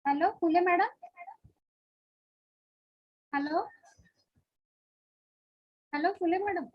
Hello फुले madam. Hello hello फुले madam.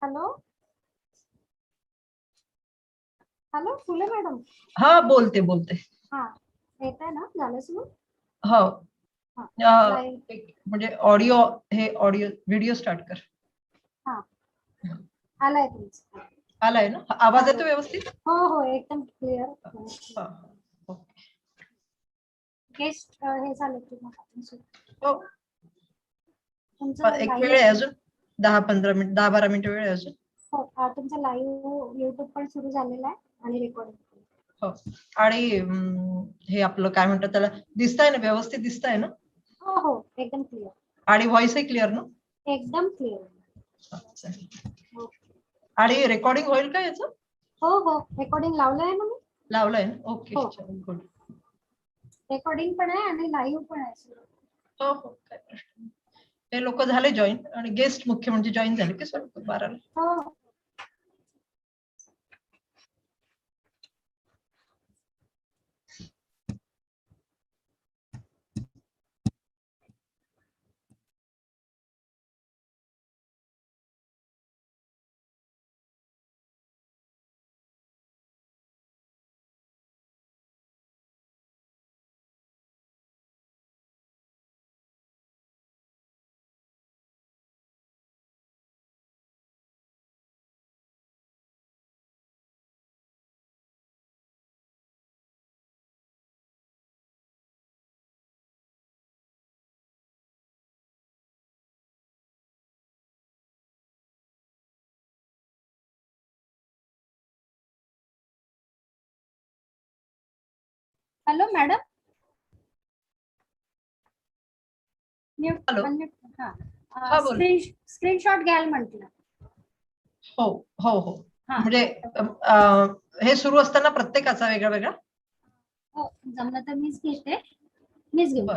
Hello hello फुले madam. हा बोलते बोलते. हा येत आहे ना, झालं सुरू? हो लाईव्ह. म्हणजे ऑडिओ, हे ऑडिओ व्हिडिओ स्टार्ट कर. हा आलाय तुमचं. आलाय ना, आवाज येतो व्यवस्थित? हो हो एकदम क्लिअर. गेस्ट हे झाले तुम्हाला. हो एक वेळ आहे अजून 10-15 मिनिट, 10-12 मिनिट वेळ आहे अजून. हो तुमचा लाईव्ह युट्यूब पण सुरू झालेला आहे आणि रेकॉर्डिंग. हो आणि हे आपलं काय म्हणतात त्याला, दिसतंय ना, व्यवस्थित दिसतंय ना? हो हो एकदम क्लिअर. आणि व्हॉइस ही क्लिअर ना? एकदम क्लिअर. आणि रेकॉर्डिंग होईल का याचं? हो हो रेकॉर्डिंग लावलंय ना मी. लावलंय ना, ओके. गुड. रेकॉर्डिंग पण आहे आणि लाईव्ह पण आहे. हो हो काय प्रश्न नाही. हे लोक झाले जॉईन आणि गेस्ट मुख्य म्हणजे जॉईन झाले की 12ला. हो हॅलो मॅडम. स्क्रीनशॉट घ्याल म्हटलं. हो हो हो म्हणजे हे सुरू असताना प्रत्येकाचा वेगळा वेगळा. हो जमलं तर मीच घेते. मीच घेऊ.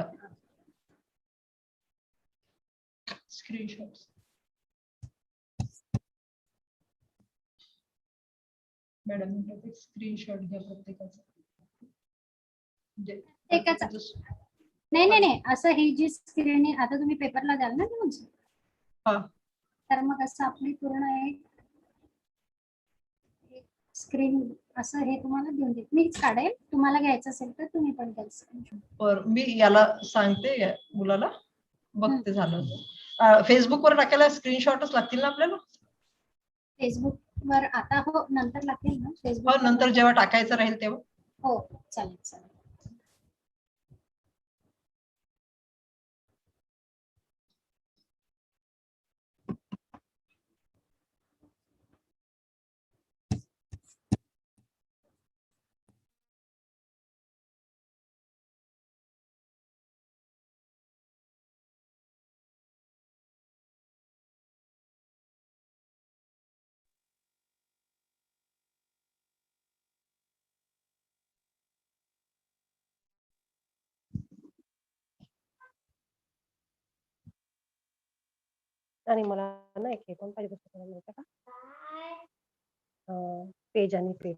स्क्रीनशॉट मॅडम स्क्रीनशॉट घ्या प्रत्येकाचा. नाही नाही नाही, असं ही जी स्क्रीन आता तुम्ही पेपरला द्याल ना तुमचं, तर मग असं आपली पूर्ण एक स्क्रीन असं हे तुम्हाला देऊन देईल. मीच काढेल, तुम्हाला घ्यायचं असेल तर तुम्ही पण घ्याल. बरं मी याला सांगते मुलाला, बघते झालं. फेसबुक वर टाकायला स्क्रीनशॉटच लागतील ना आपल्याला? फेसबुक वर आता हो नंतर लागतील ना फेसबुक. हो नंतर जेव्हा टाकायचं राहील तेव्हा. हो चालेल चालेल. आणि मला ना एक हे पण पाहिजे पुस्तकाला मिळतं का, पेज आणि पेज.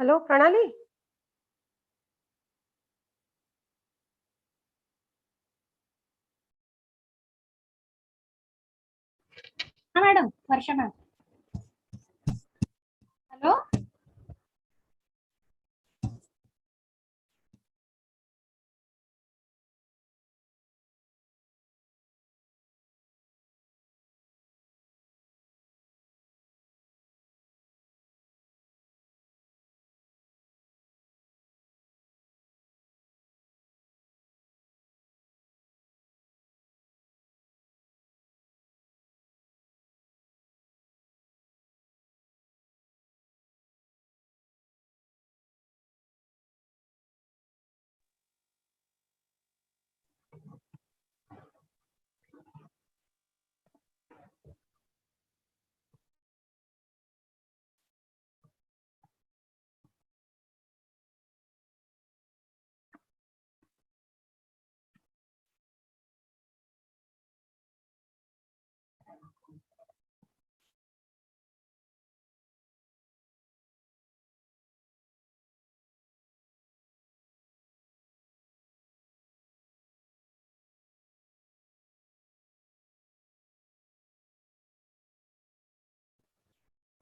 हॅलो प्रणाली. हा मॅडम, वर्षा मॅडम. हॅलो.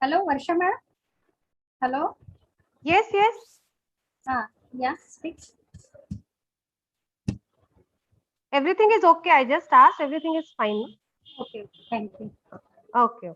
हॅलो वर्षा मॅडम. हॅलो. Yes yes. हा या speak. Everything is okay. I just asked. Everything is fine. Okay, thank you. Okay.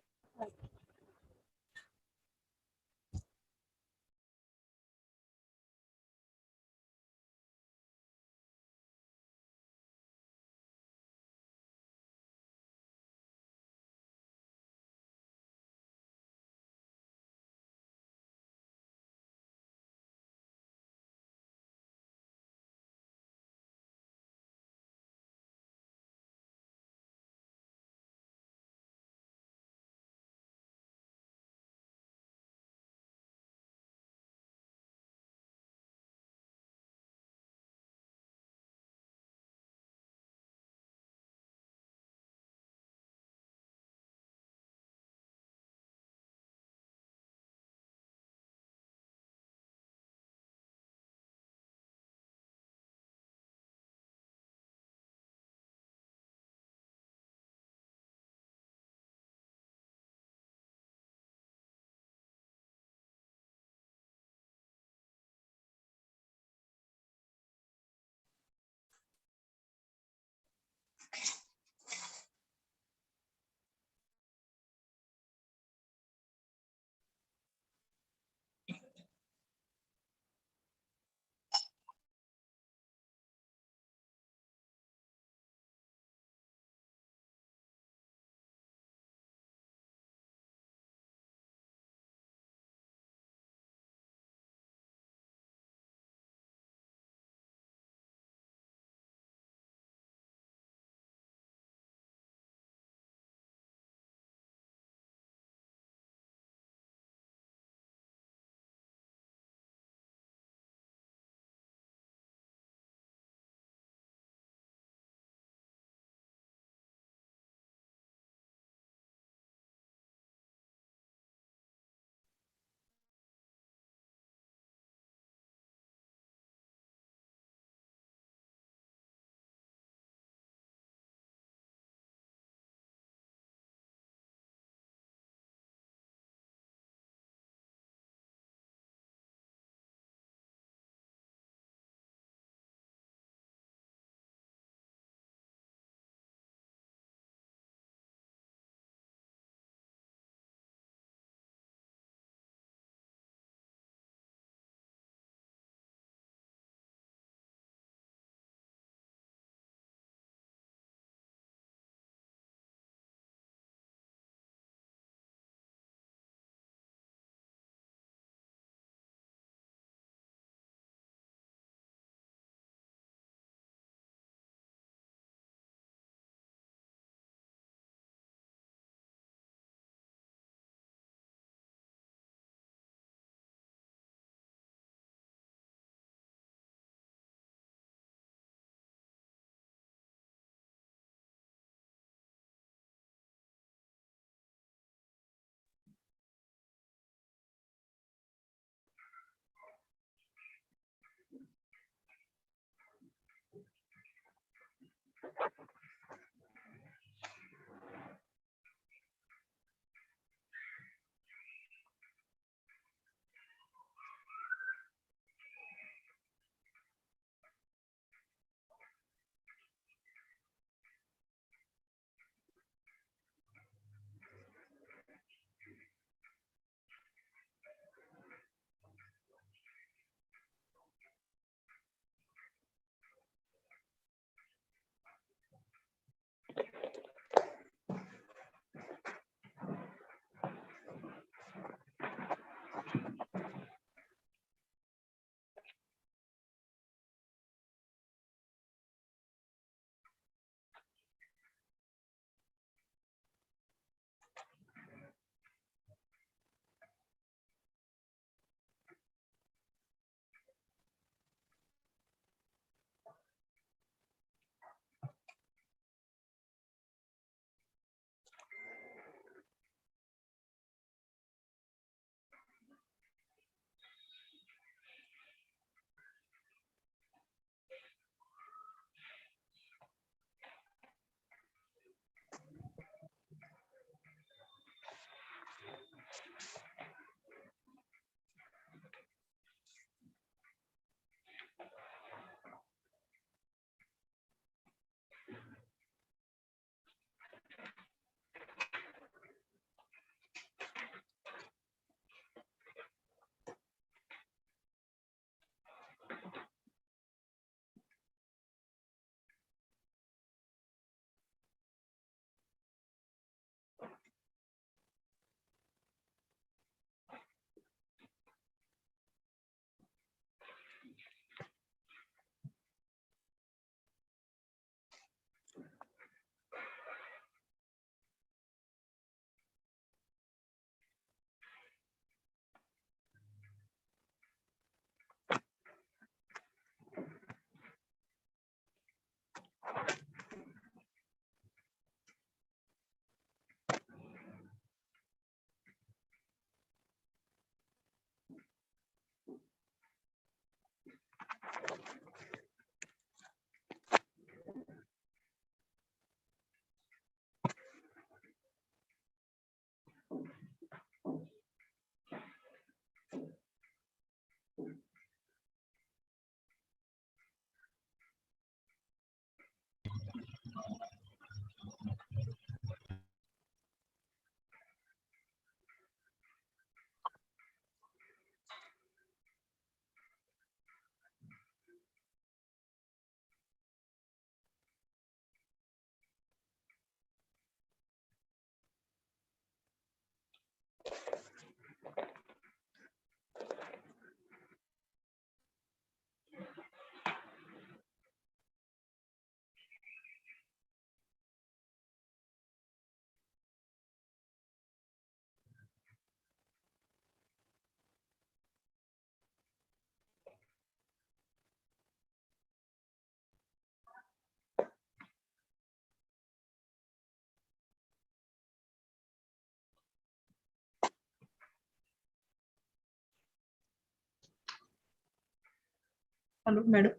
Hello, madam.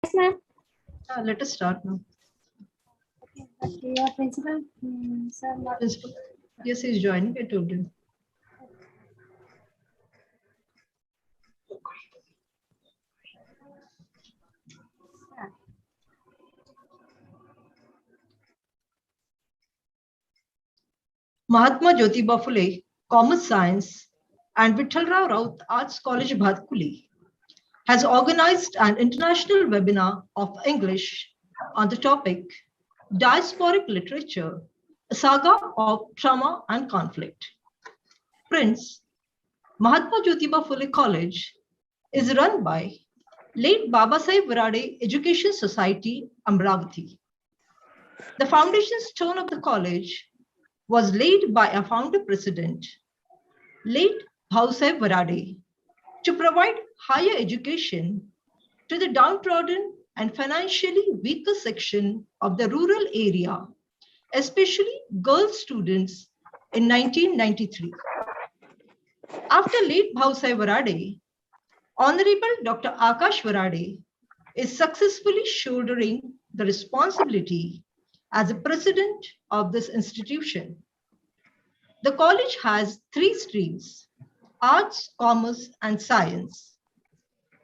Yes, ma'am. Let us start now. Okay, but your principal, sir, not. Principal. Yes, he is joining. I told him. Mahatma Jyotiba Fule, Commerce Science, and V.Raut Arts College, Bhatkuli, has organized an international webinar of English on the topic Diasporic Literature, a saga of trauma and conflict. Prince Mahatma Jyotiba Fule College is run by late Babasaheb Varhade Education Society, Amravati. The foundation stone of the college was laid by a founder president, late V.Raut Varhade, to provide higher education to the downtrodden and financially weaker section of the rural area, especially girl students in 1993. After late V.Raut Varhade, Honorable Dr. Akash Varhade is successfully shouldering the responsibility as a president of this institution. The college has 3 streams: arts, commerce, and science.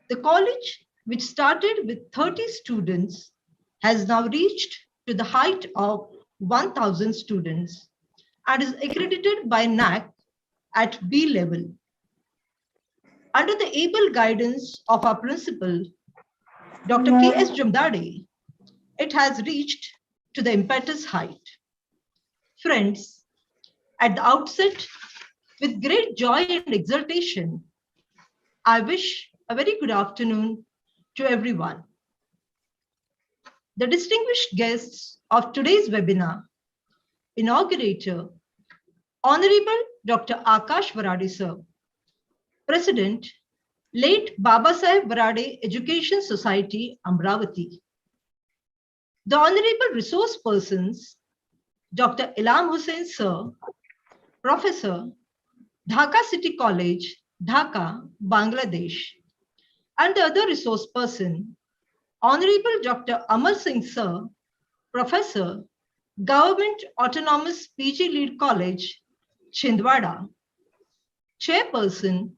The college, which started with 30 students, has now reached to the height of 1,000 students and is accredited by NAC at B level. Under the able guidance of our principal, Dr. K.S. Jamdade, it has reached to the impetus height. Friends, at the outset, with great joy and exultation, I wish a very good afternoon to everyone. The distinguished guests of today's webinar, inaugurator, Honorable Dr. Akash Varhade sir, President, late Babasaheb Varhade Education Society, Amravati. The Honorable Resource Persons, Dr. Ilham Hussain sir, Professor, Dhaka City College, Dhaka, Bangladesh, and the other resource person, Honorable Dr. Amar Singh sir, Professor, Government Autonomous PG Lead College, Chhindwara, Chairperson,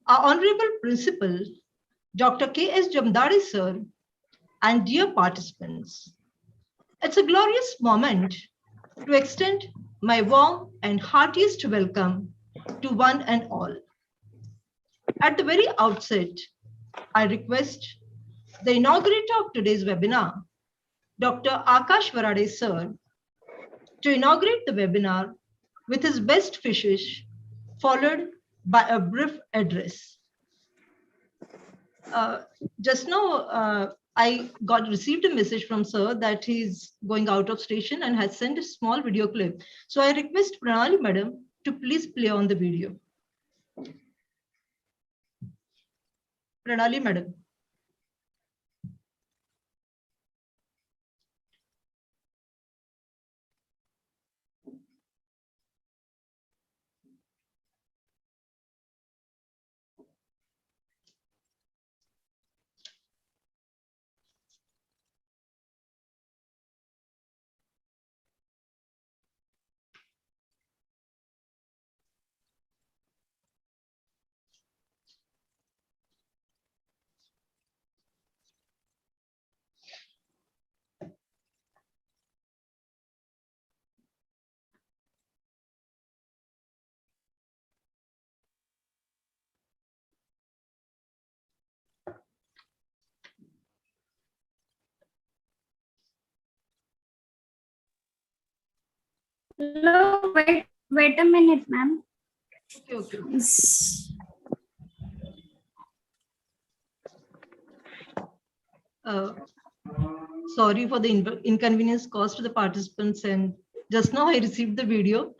our Honorable Principal, Dr. K.S. Jamdade sir, and dear participants. It's a glorious moment to extend my warm and heartiest welcome to one and all. At the very outset, I request the inaugurator of today's webinar, Dr. Akash Varhade sir, to inaugurate the webinar with his best wishes, followed by a brief address. Just now, I received a message from sir that he's going out of station and has sent a small video clip. So I request Pranali madam to please play on the video. Pranali madam. No, wait a minute, ma'am. Okay. Sorry for the inconvenience caused to the participants, and just now I received the video.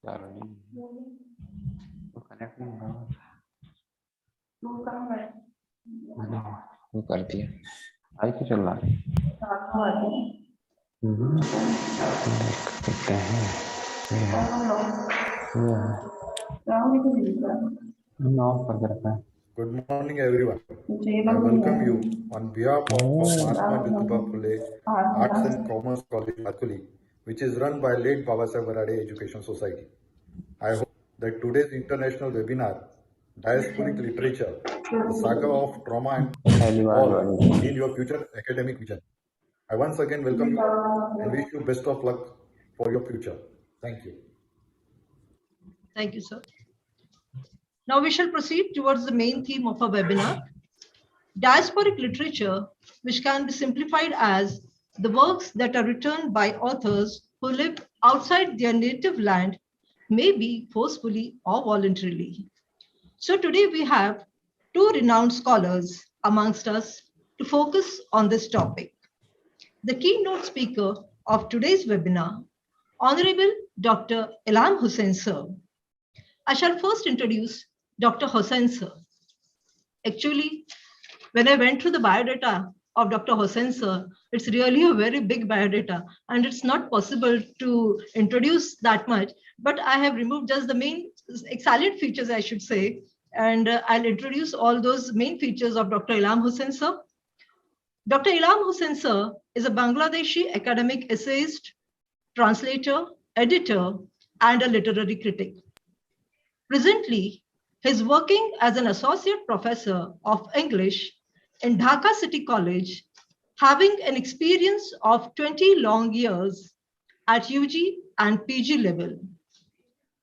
वो connect नहीं होगा। वो कर दिया। आई क्यों चल रहा है? देखते हैं। ऑफ करके रखा है। Good morning, everyone. I welcome you on behalf of Mahatma Jyotiba Fule Arts and Commerce College, Bhatkuli, which is run by late Babasaheb Varhade Education Society. I hope that today's international webinar, Diasporic Literature, the Saga of Trauma and all in your future academic vision. I once again welcome you and wish you best of luck for your future. Thank you. Thank you, sir. Now we shall proceed towards the main theme of our webinar, diasporic literature, which can be simplified as the works that are written by authors who live outside their native land, maybe forcefully or voluntarily. So today we have two renowned scholars amongst us to focus on this topic. The keynote speaker of today's webinar, Honorable Dr. Ilham Hussain sir. I shall first introduce Dr. Hussain sir. Actually, when I went through the biodata of Dr. Hussain sir, it's really a very big biodata and it's not possible to introduce that much, but I have removed just the main salient features, I should say, and I'll introduce all those main features of Dr. Ilham Hussain sir. Dr. Ilham Hussain sir is a Bangladeshi academic essayist, translator, editor, and a literary critic. Presently, he's working as an associate professor of English in Dhaka City College, having an experience of 20 long years at UG and PG level.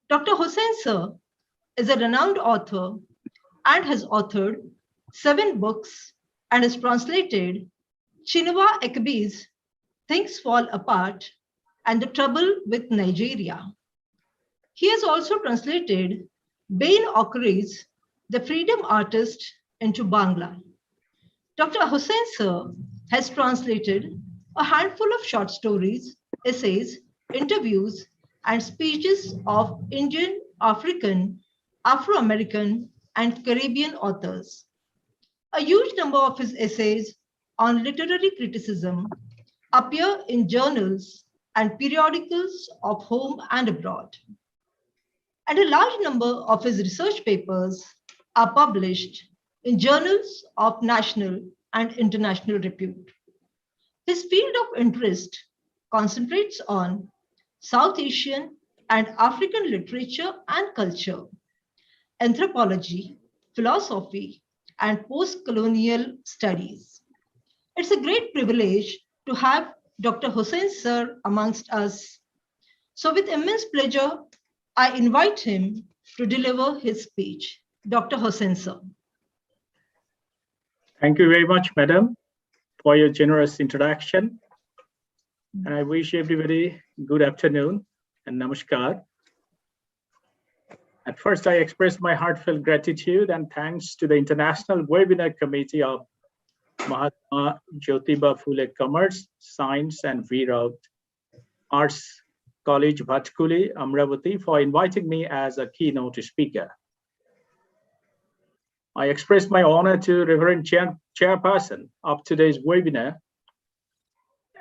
Dr. Hussain sir is a renowned author and has authored 7 books and has translated Chinua Achebe's Things Fall Apart and The Trouble with Nigeria. He has also translated Bain Okri's The Freedom Artist into Bangla. Dr. Hussain sir has translated a handful of short stories, essays, interviews, and speeches of Indian, African, Afro-American, and Caribbean authors. A huge number of his essays on literary criticism appear in journals and periodicals of home and abroad. And a large number of his research papers are published in journals of national and international repute. His field of interest concentrates on South Asian and African literature and culture, anthropology, philosophy, and post-colonial studies. It's a great privilege to have Dr. Hussain sir amongst us. So with immense pleasure, I invite him to deliver his speech. Dr. Hussain sir. Thank you very much, madam, for your generous introduction. And I wish everybody good afternoon and namaskar. At first, I express my heartfelt gratitude and thanks to the International Webinar Committee of Mahatma Jyotiba Fule Commerce, Science and V.Raut Arts College, Bhatkuli, Amravati, for inviting me as a keynote speaker. I express my honor to Reverend Chairperson of today's webinar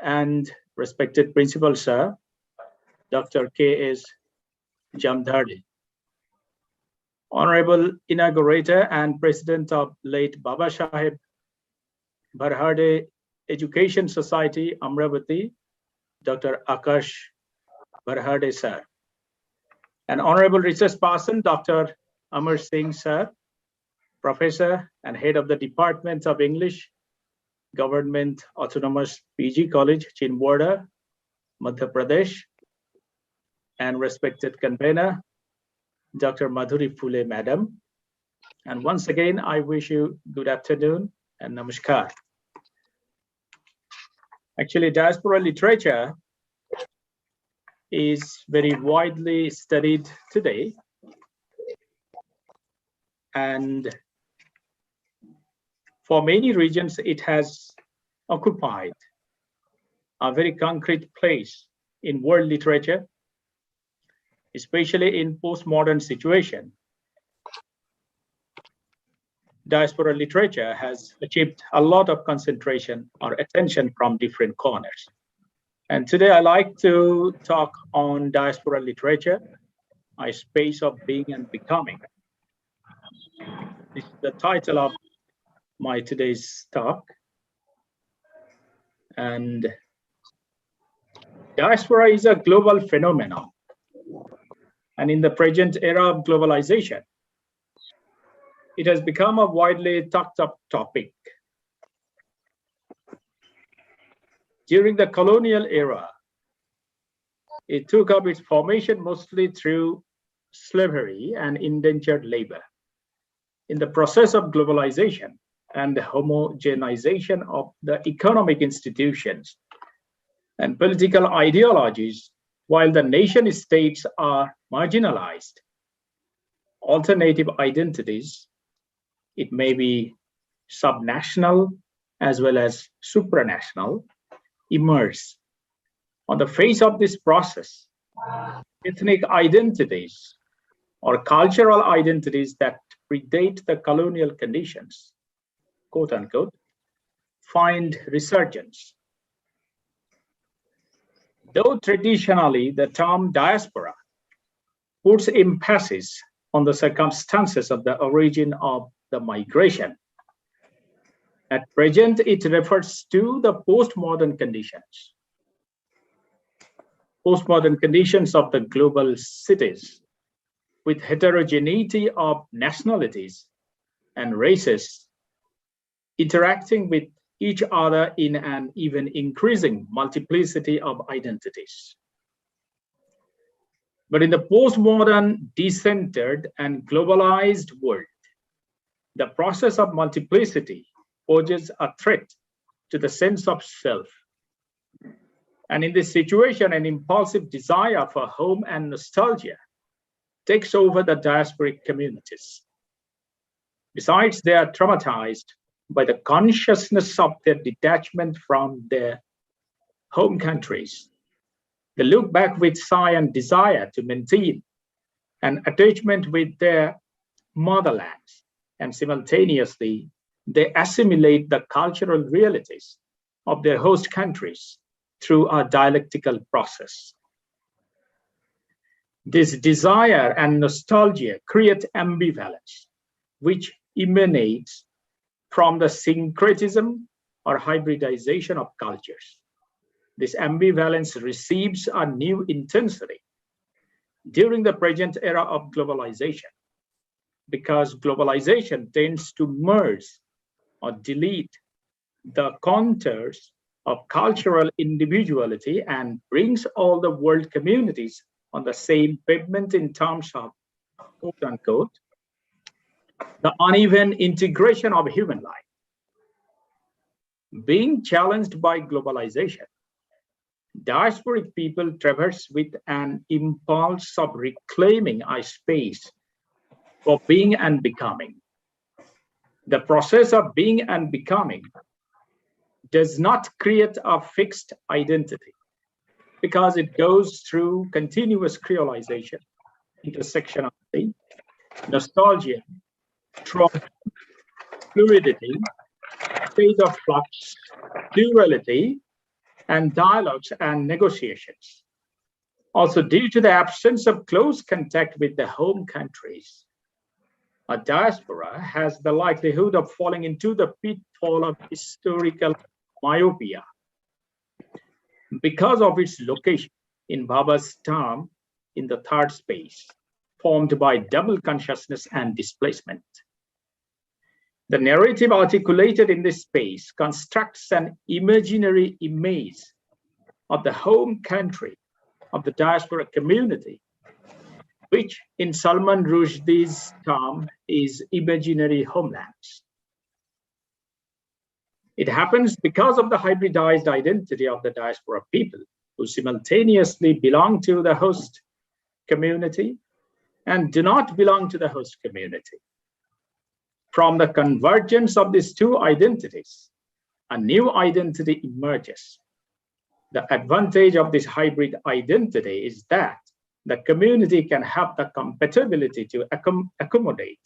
and respected Principal Sir, Dr. K.S. Jamdhardi, Honorable Inaugurator and President of late Babasaheb Varhade Education Society, Amravati, Dr. Akash Varhade Sir, and Honorable Research Person, Dr. Amar Singh Sir, Professor and Head of the Department of English, Government Autonomous PG College, Chindwara, Madhya Pradesh, and respected convener, Dr. Madhuri Fule, Madam. And once again, I wish you good afternoon and namaskar. Actually, diaspora literature is very widely studied today. And for many regions, it has occupied a very concrete place in world literature. especially in postmodern situation. Diaspora literature has achieved a lot of concentration or attention from different corners. And today I like to talk on diaspora literature, a space of being and becoming. This is the title of my today's talk. And diaspora is a global phenomenon. And in the present era of globalization, it has become a widely talked up topic. During the colonial era, it took up its formation mostly through slavery and indentured labor. In the process of globalization and the homogenization of the economic institutions and political ideologies, while the nation states are marginalized, alternative identities, it may be subnational as well as supranational, emerge. On the face of this process, ethnic identities or cultural identities that predate the colonial conditions, quote unquote, find resurgence. Though traditionally the term diaspora puts emphasis on the circumstances of the origin of the migration, at present it refers to the postmodern conditions. Postmodern conditions of the global cities with heterogeneity of nationalities and races interacting with each other in an even increasing multiplicity of identities. But in the postmodern, decentered, and globalized world, the process of multiplicity poses a threat to the sense of self. And in this situation, an impulsive desire for home and nostalgia takes over the diasporic communities. Besides, they are traumatized by the consciousness of their detachment from their home countries. They look back with sigh and desire to maintain an attachment with their motherlands, and simultaneously, they assimilate the cultural realities of their host countries through a dialectical process. This desire and nostalgia create ambivalence, which emanates from the syncretism or hybridization of cultures. This ambivalence receives a new intensity during the present era of globalization, because globalization tends to merge or delete the contours of cultural individuality and brings all the world communities on the same pavement in terms of, quote unquote, the uneven integration of human life. Being challenged by globalization, diasporic people traverse with an impulse of reclaiming a space for being and becoming. The process of being and becoming does not create a fixed identity because it goes through continuous creolization, intersectionality, nostalgia, trauma, fluidity, state of flux, plurality, and dialogues and negotiations. Also, due to the absence of close contact with the home countries, a diaspora has the likelihood of falling into the pitfall of historical myopia because of its location, in Bhaba's term, in the third space, formed by double consciousness and displacement. The narrative articulated in this space constructs an imaginary image of the home country of the diaspora community, which in Salman Rushdie's term is imaginary homelands. It happens because of the hybridized identity of the diaspora people who simultaneously belong to the host community and do not belong to the host community. From the convergence of these two identities, a new identity emerges. The advantage of this hybrid identity is that the community can have the compatibility to accommodate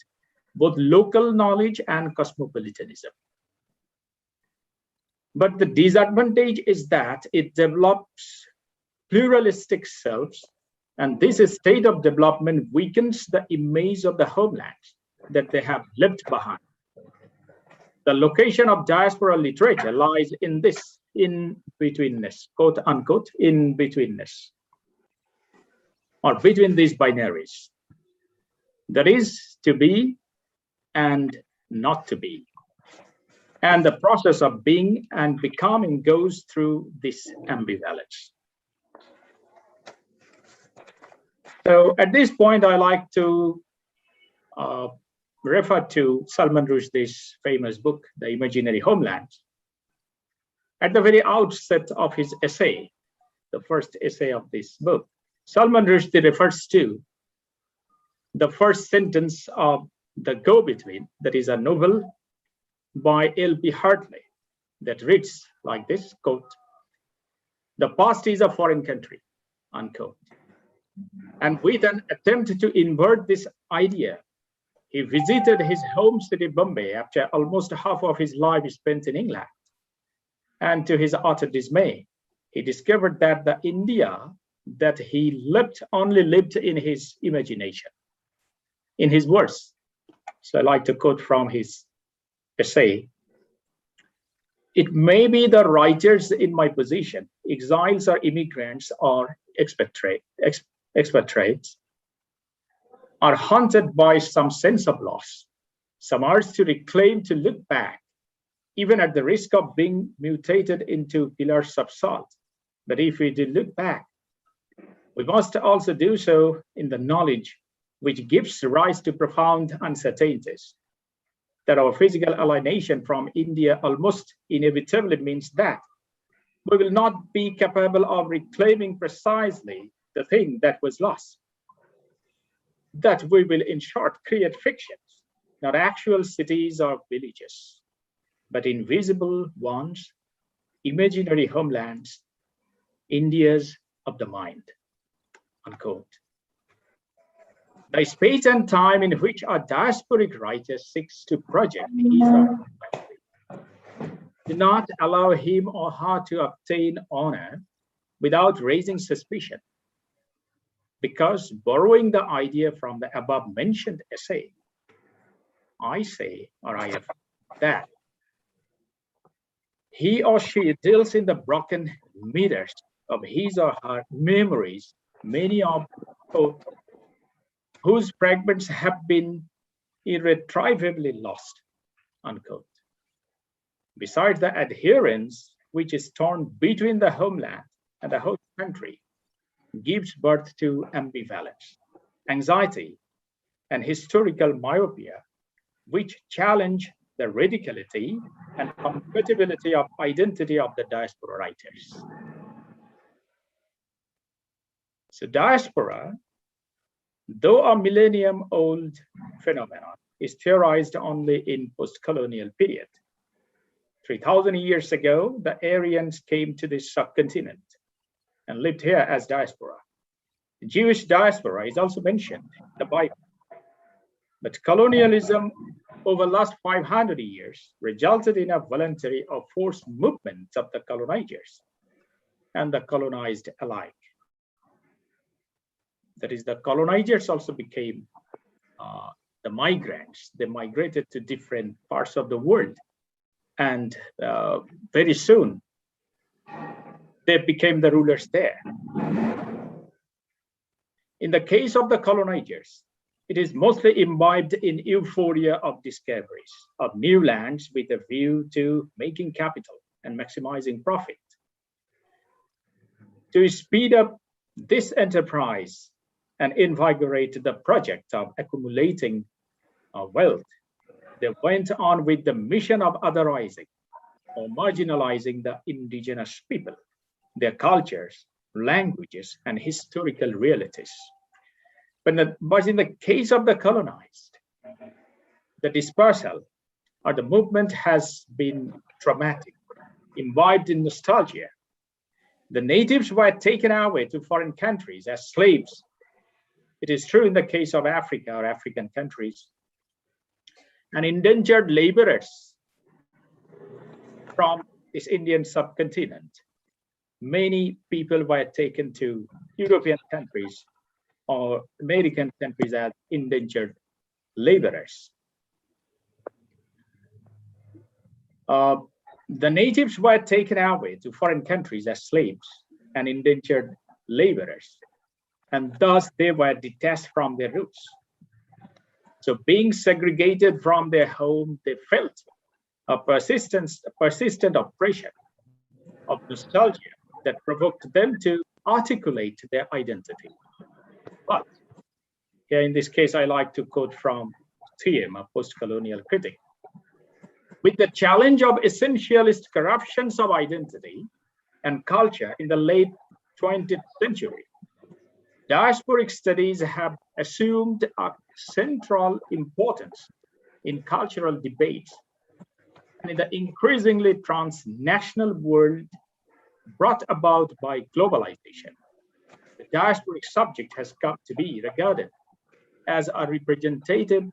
both local knowledge and cosmopolitanism. But the disadvantage is that it develops pluralistic selves, and this state of development weakens the image of the homeland that they have left behind. The location of diaspora literature lies in this in-betweenness, quote unquote, in-betweenness, or between these binaries. There is to be and not to be. And the process of being and becoming goes through this ambivalence. So at this point, I like to refer to Salman Rushdie's famous book, The Imaginary Homeland. At the very outset of his essay, the first essay of this book, Salman Rushdie refers to the first sentence of The Go-Between, that is a novel by L.P. Hartley, that reads like this, quote, "The past is a foreign country," unquote. And with an attempt to invert this idea, he visited his home city, Bombay, after almost half of his life spent in England. And to his utter dismay, he discovered that the India that he only lived in his imagination. In his words, so I like to quote from his essay, "It may be the writers in my position, exiles or immigrants or expatriates, are haunted by some sense of loss. Some urge to reclaim, to look back, even at the risk of being mutated into pillars of salt. But if we do look back, we must also do so in the knowledge which gives rise to profound uncertainties, that our physical alienation from India almost inevitably means that we will not be capable of reclaiming precisely the thing that was lost. That we will, in short, create fictions, not actual cities or villages, but invisible ones, imaginary homelands, Indias of the mind," unquote. The space and time in which a diasporic writer seeks to project his own country do not allow him or her to obtain honor without raising suspicion. Because borrowing the idea from the above mentioned essay, I say, or I have that, he or she deals in the broken mirrors of his or her memories, many of whose fragments have been irretrievably lost, unquote. Besides, the adherence which is torn between the homeland and the host country gives birth to ambivalence, anxiety, and historical myopia, which challenge the radicality and compatibility of identity of the diaspora writers. So diaspora, though a millennium-old phenomenon, is theorized only in post-colonial period. 3,000 years ago, the Aryans came to this subcontinent and lived here as diaspora. The Jewish diaspora is also mentioned in the Bible. But colonialism over the last 500 years resulted in a voluntary or forced movement of the colonizers and the colonized alike. That is, the colonizers also became the migrants. They migrated to different parts of the world. And very soon, they became the rulers there. In the case of the colonizers, it is mostly imbibed in euphoria of discoveries of new lands with a view to making capital and maximizing profit. To speed up this enterprise and invigorate the project of accumulating wealth, they went on with the mission of otherizing or marginalizing the indigenous people, their cultures, languages, and historical realities. But in the case of the colonized, the dispersal or the movement has been traumatic, imbibed in nostalgia. The natives were taken away to foreign countries as slaves It is true in the case of Africa or African countries. And indentured laborers from this Indian subcontinent, many people were taken to European countries or American countries as indentured laborers. The natives were taken away to foreign countries as slaves and indentured laborers, and thus they were detached from their roots. So being segregated from their home, they felt a persistent oppression of nostalgia that provoked them to articulate their identity. But here in this case, I like to quote from TM, a post-colonial critic. With the challenge of essentialist corruptions of identity and culture in the late 20th century, diasporic studies have assumed a central importance in cultural debates and in the increasingly transnational world brought about by globalization. The diasporic subject has come to be regarded as a representative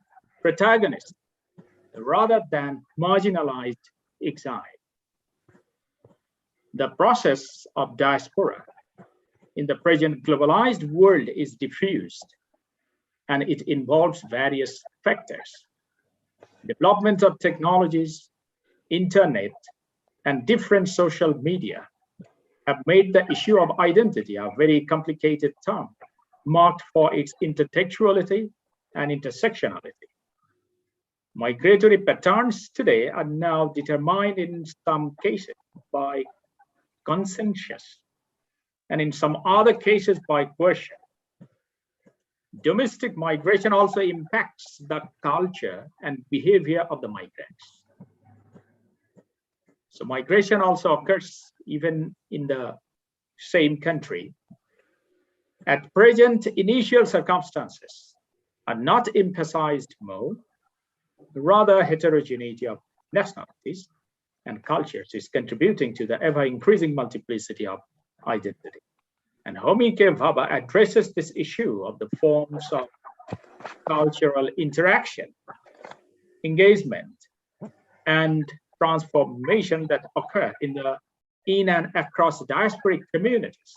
protagonist rather than marginalized exile. The process of diaspora in the present globalized world is diffused, and it involves various factors. Development of technologies, internet, and different social media have made the issue of identity a very complicated term, marked for its intertextuality and intersectionality. Migratory patterns today are now determined in some cases by consensus and in some other cases by coercion. Domestic migration also impacts the culture and behavior of the migrants. So migration also occurs even in the same country. At present, initial circumstances are not emphasized more. Rather, heterogeneity of nationalities and cultures is contributing to the ever-increasing multiplicity of identity. And Homi K. Bhabha addresses this issue of the forms of cultural interaction, engagement, and transformation that occur in and across diasporic communities.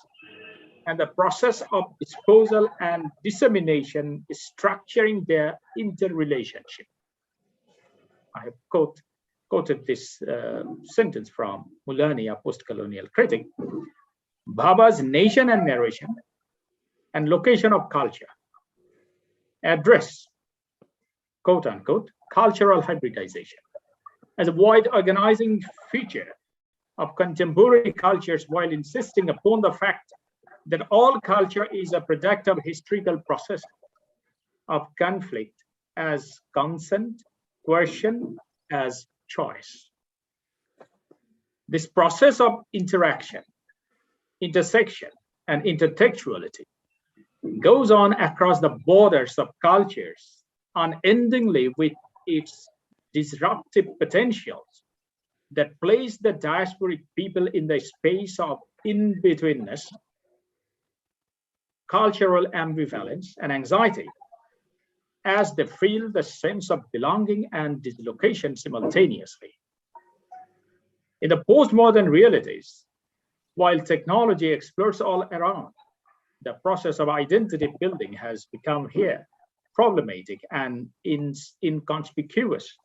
And the process of disposal and dissemination is structuring their interrelationship. I have quoted this sentence from Mulani, a post-colonial critic. Bhabha's nation and narration and location of culture address, quote unquote, cultural hybridization as a wide organizing feature of contemporary cultures, while insisting upon the fact that all culture is a product of historical process of conflict as consent, coercion as choice. This process of interaction, intersection, and intertextuality goes on across the borders of cultures unendingly, with its disruptive potentials that place the diasporic people in the space of in-betweenness, cultural ambivalence, and anxiety, as they feel the sense of belonging and dislocation simultaneously. In the postmodern realities, while technology explores all around, the process of identity building has become here problematic and inconspicuous,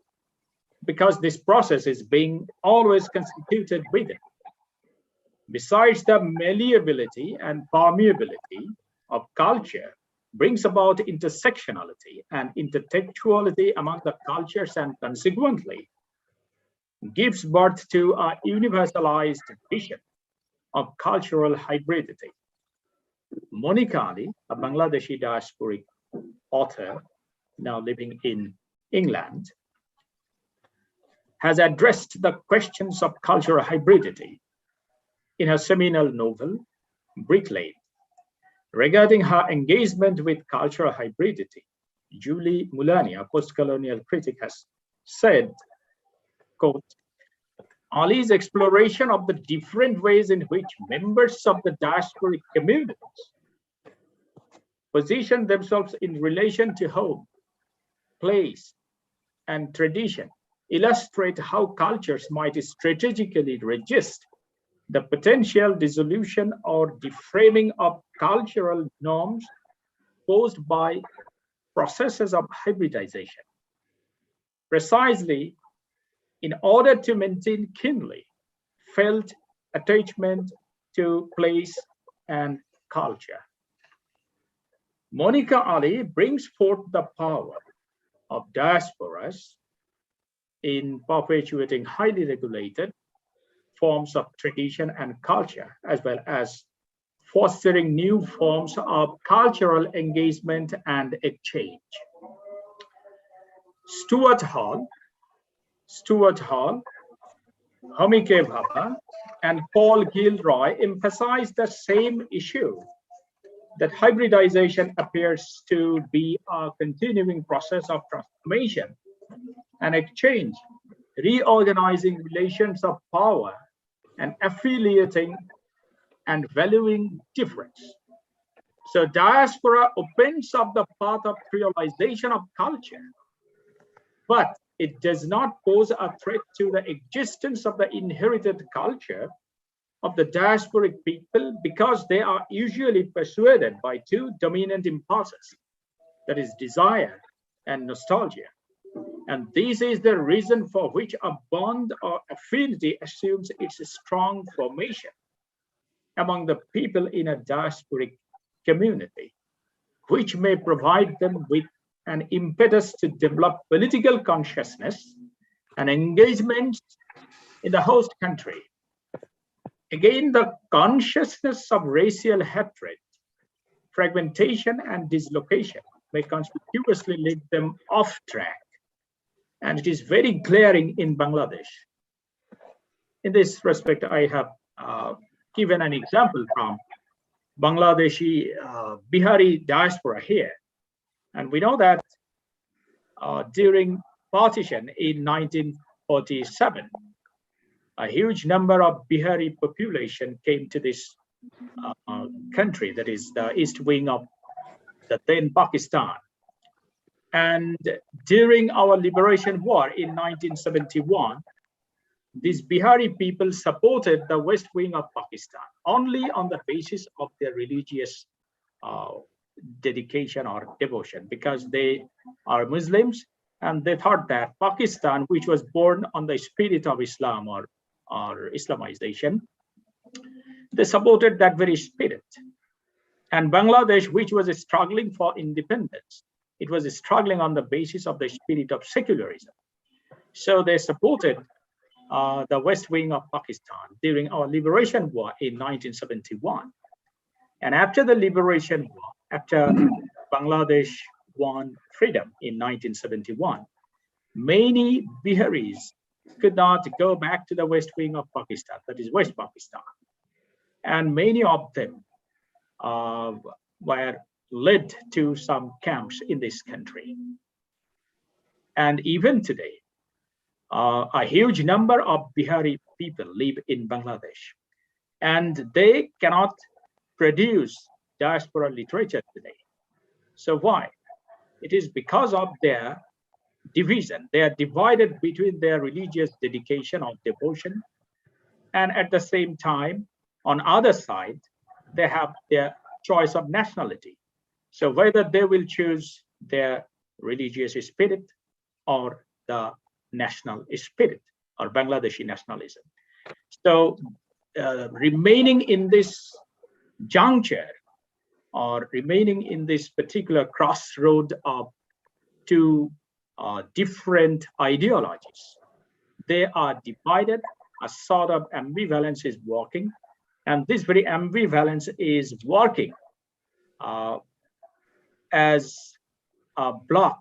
because this process is being always constituted within. Besides, the malleability and permeability of culture brings about intersectionality and intertextuality among the cultures, and consequently gives birth to a universalized vision of cultural hybridity. Monica Ali, a Bangladeshi diasporic author now living in England, has addressed the questions of cultural hybridity in her seminal novel, Brick Lane. Regarding her engagement with cultural hybridity, Julie Mulani, a post-colonial critic, has said, quote, Ali's exploration of the different ways in which members of the diasporic communities position themselves in relation to home, place, and tradition, illustrate how cultures might strategically resist the potential dissolution or deframing of cultural norms caused by processes of hybridization. Precisely in order to maintain keenly felt attachment to place and culture. Monica Ali brings forth the power of diasporas in perpetuating highly regulated forms of tradition and culture, as well as fostering new forms of cultural engagement and exchange. Stuart Hall, Homike Bhabha, and Paul Gilroy emphasize the same issue, that hybridization appears to be a continuing process of transformation and exchange, reorganizing relations of power and affiliating and valuing difference. So diaspora opens up the path of creolization of culture, but it does not pose a threat to the existence of the inherited culture of the diasporic people, because they are usually persuaded by two dominant impulses, that is desire and nostalgia. And this is the reason for which a bond or affinity assumes its strong formation among the people in a diasporic community, which may provide them with an impetus to develop political consciousness and engagement in the host country. Again, the consciousness of racial hatred, fragmentation, and dislocation may conspicuously lead them off track. And it is very glaring in Bangladesh. In this respect, I have given an example from Bangladeshi Bihari diaspora here. And we know that during partition in 1947, a huge number of Bihari population came to this country, that is the east wing of the then Pakistan. And during our liberation war in 1971, these Bihari people supported the west wing of Pakistan only on the basis of their religious dedication or devotion, because they are Muslims and they thought that Pakistan, which was born on the spirit of Islam or Islamization, they supported that very spirit. And Bangladesh, which was struggling for independence, it was struggling on the basis of the spirit of secularism. So they supported the west wing of Pakistan during our liberation war in 1971. And after the liberation war, after Bangladesh won freedom in 1971, many Biharis could not go back to the west wing of Pakistan, that is West Pakistan. And many of them were led to some camps in this country. And even today, a huge number of Bihari people live in Bangladesh, and they cannot produce diaspora literature today. So why? It is because of their division. They are divided between their religious dedication or devotion, and at the same time, on other side, they have their choice of nationality. So whether they will choose their religious spirit or the national spirit or Bangladeshi nationalism. So remaining in this juncture or remaining in this particular crossroad of two different ideologies, they are divided. A sort of ambivalence is working, and this very ambivalence is working as a block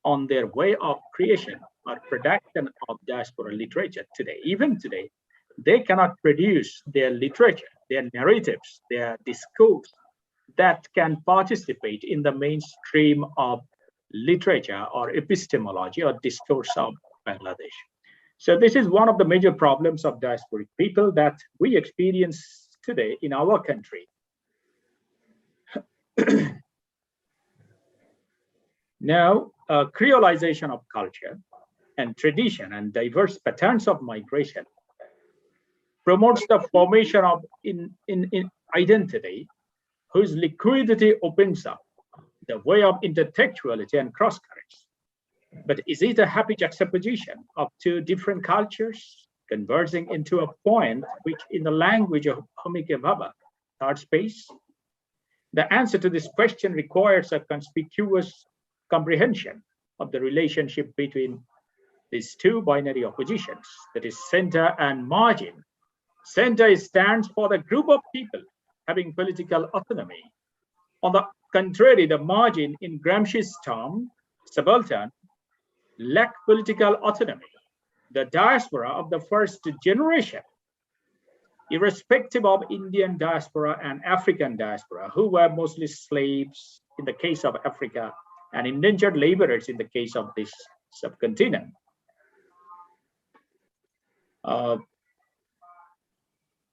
on their way of creation or production of diaspora literature today. Even today, they cannot produce their literature, their narratives, their discourse that can participate in the mainstream of literature or epistemology or discourse of Bangladesh. So this is one of the major problems of diasporic people that we experience today in our country. Now, creolization of culture and tradition and diverse patterns of migration promotes the formation of in identity whose liquidity opens up the way of intertextuality and cross currents. But is it a happy juxtaposition of two different cultures converging into a point which, in the language of Homike Bhabha, third space? The answer to this question requires a conspicuous comprehension of the relationship between these two binary oppositions, that is center and margin. Center stands for the group of people having political autonomy. On the contrary, the margin, in Gramsci's term, subaltern, lack political autonomy. The diaspora of the first generation, irrespective of Indian diaspora and African diaspora, who were mostly slaves in the case of Africa and indentured laborers in the case of this subcontinent.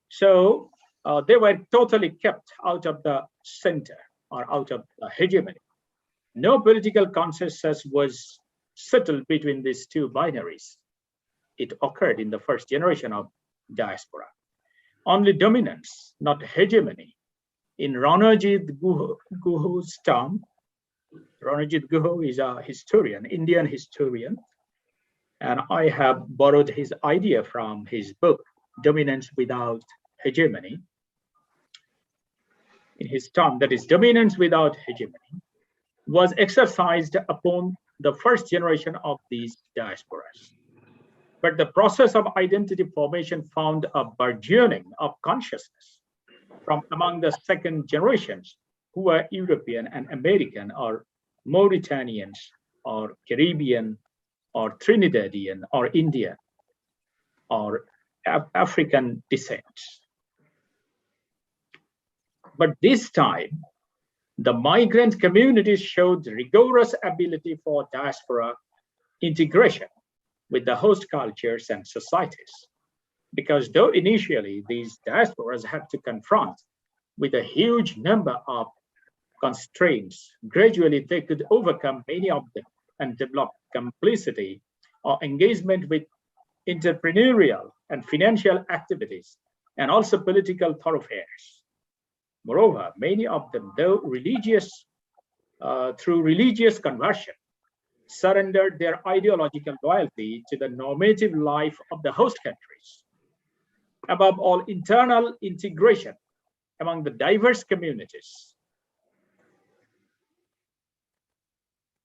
So they were totally kept out of the center or out of the hegemony. No political consensus was settled between these two binaries. It occurred in the first generation of diaspora. Only dominance, not hegemony. In Ranajit Guho's term, Ranajit Guho is a historian, Indian historian, and I have borrowed his idea from his book, Dominance Without Hegemony. In his term, that is, dominance without hegemony was exercised upon the first generation of these diasporas. But the process of identity formation found a burgeoning of consciousness from among the second generations, who were European and American or Mauritanians or Caribbean or Trinidadian or Indian or African descent. But this time, the migrant communities showed rigorous ability for diaspora integration with the host cultures and societies. Because though initially these diasporas had to confront with a huge number of constraints, gradually they could overcome many of them and develop complicity or engagement with entrepreneurial and financial activities and also political thoroughfares. Moreover, many of them, though religious, through religious conversion, surrendered their ideological loyalty to the normative life of the host countries. Above all, internal integration among the diverse communities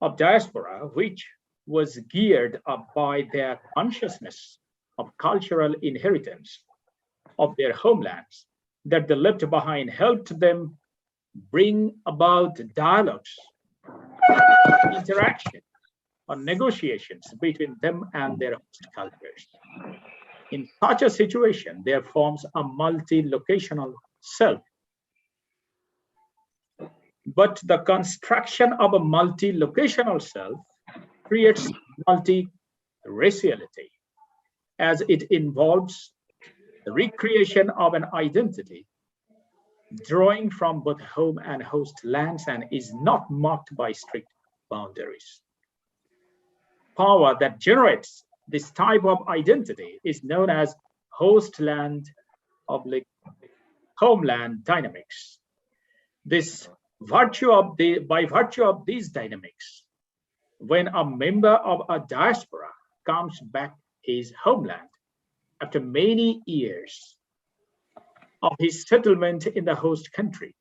of diaspora, which was geared up by their consciousness of cultural inheritance of their homelands that they left behind, helped them bring about dialogues, interaction, or negotiations between them and their host cultures. In such a situation, there forms a multi-locational self. But the construction of a multi-locational self creates multi-raciality, as it involves the recreation of an identity drawing from both home and host lands and is not marked by strict boundaries. Power that generates this type of identity is known as host-land oblique homeland dynamics. By virtue of these dynamics, when a member of a diaspora comes back his homeland after many years of his settlement in the host country,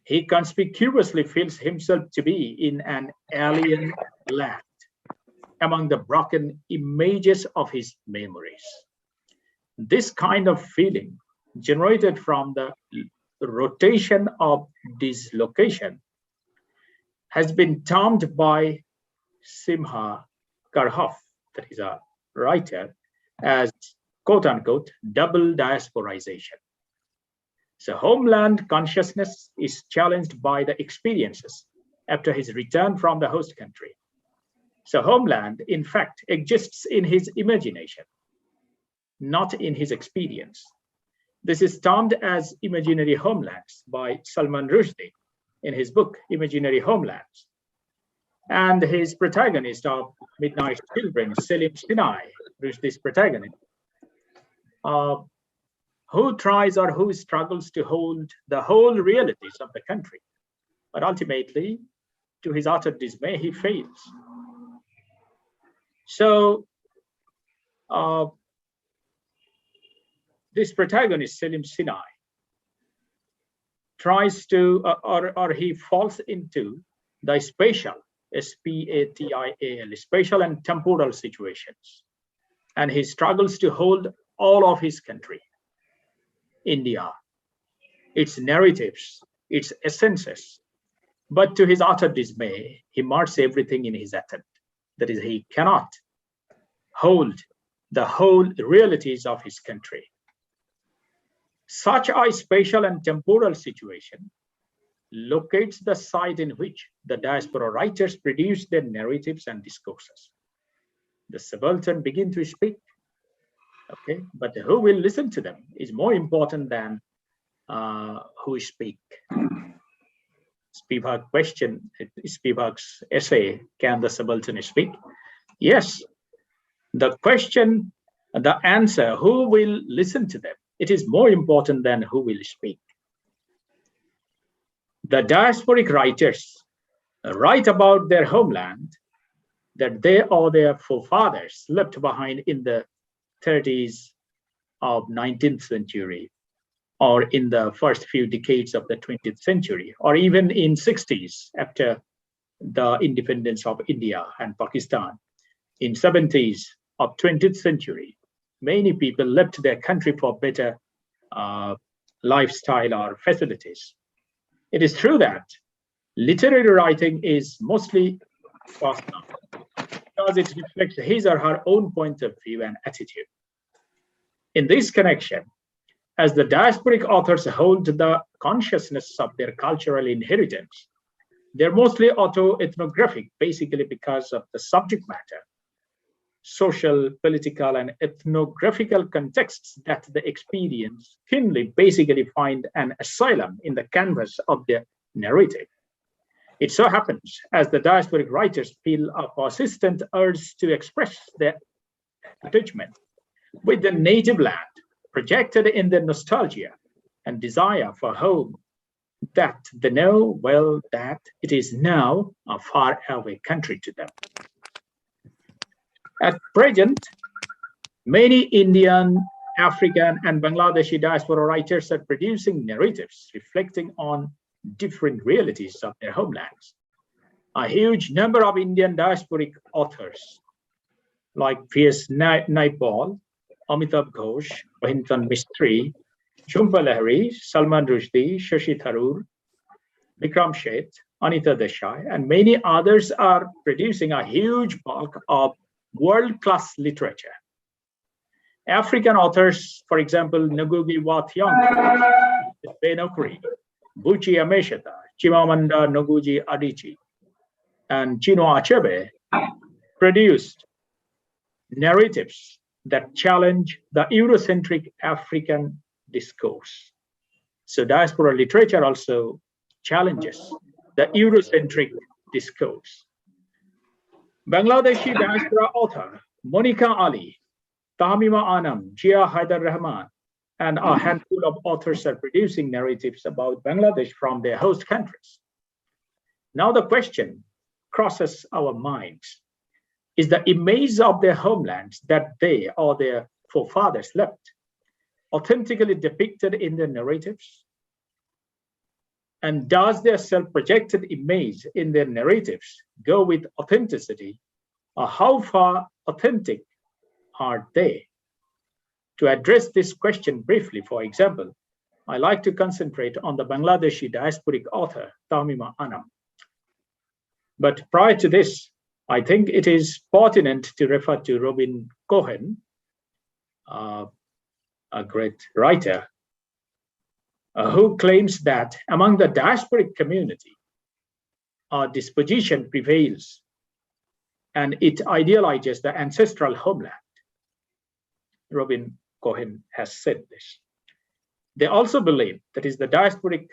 he conspicuously feels himself to be in an alien land among the broken images of his memories. This kind of feeling, generated from the rotation of dislocation, has been termed by Simha Karhoff, that is a writer, as quote-unquote double diasporization. So homeland consciousness is challenged by the experiences after his return from the host country. So homeland, in fact, exists in his imagination, not in his experience. This is termed as imaginary homelands by Salman Rushdie in his book, Imaginary Homelands. And his protagonist of Midnight Children, Selim Sinai, who is this protagonist, who tries or who struggles to hold the whole realities of the country. But ultimately, to his utter dismay, he fails. So this protagonist, Selim Sinai, tries to, or he falls into the spatial, S-P-A-T-I-A-L, spatial and temporal situations. And he struggles to hold all of his country, India, its narratives, its essences. But to his utter dismay, he marks everything in his attempt. That is, he cannot hold the whole realities of his country. Such a spatial and temporal situation locates the site in which the diaspora writers produce their narratives and discourses. The subaltern begin to speak, okay, but who will listen to them is more important than who speak. Spivak question, Spivak's essay, can the subaltern speak? Yes, the question, the answer, who will listen to them, it is more important than who will speak. The diasporic writers write about their homeland that they or their forefathers left behind in the 30s of 19th century, or in the first few decades of the 20th century, or even in 60s after the independence of India and Pakistan. In 70s of 20th century, many people left their country for better lifestyle or facilities. It is true that literary writing is mostly personal because it reflects his or her own point of view and attitude. In this connection, as the diasporic authors hold the consciousness of their cultural inheritance, they're mostly auto-ethnographic, basically because of the subject matter, social, political, and ethnographical contexts that they experience thinly basically find an asylum in the canvas of their narrative. It so happens, as the diasporic writers feel a persistent urge to express their attachment with their native land, projected in their nostalgia and desire for home, that they know well that it is now a far away country to them. At present, many Indian, African, and Bangladeshi diaspora writers are producing narratives reflecting on different realities of their homelands. A huge number of Indian diasporic authors like V.S. Naipaul, Amitabh Ghosh, Rohinton Mistry, Jhumpa Lahiri, Salman Rushdie, Shashi Tharoor, Vikram Sheth, Anita Desai, and many others are producing a huge bulk of world-class literature. African authors, for example, Ngugi wa Thiong'o, Benokri, Buchi Ameshata, Chimamanda Ngozi Adichie, and Chinua Achebe, produced narratives that challenge the Eurocentric African discourse. So diaspora literature also challenges the Eurocentric discourse. Bangladeshi diaspora author Monica Ali, Tahmima Anam, Jia Haidar Rahman, and a handful of authors are producing narratives about Bangladesh from their host countries. Now the question crosses our minds. Is the image of their homelands that they or their forefathers left authentically depicted in their narratives? And does their self-projected image in their narratives go with authenticity, or how far authentic are they? To address this question briefly, for example, I like to concentrate on the Bangladeshi diasporic author, Tahmima Anam. But prior to this, I think it is pertinent to refer to Robin Cohen, a great writer, who claims that among the diasporic community, a disposition prevails and it idealizes the ancestral homeland. Robin Cohen has said this. They also believe that is the diasporic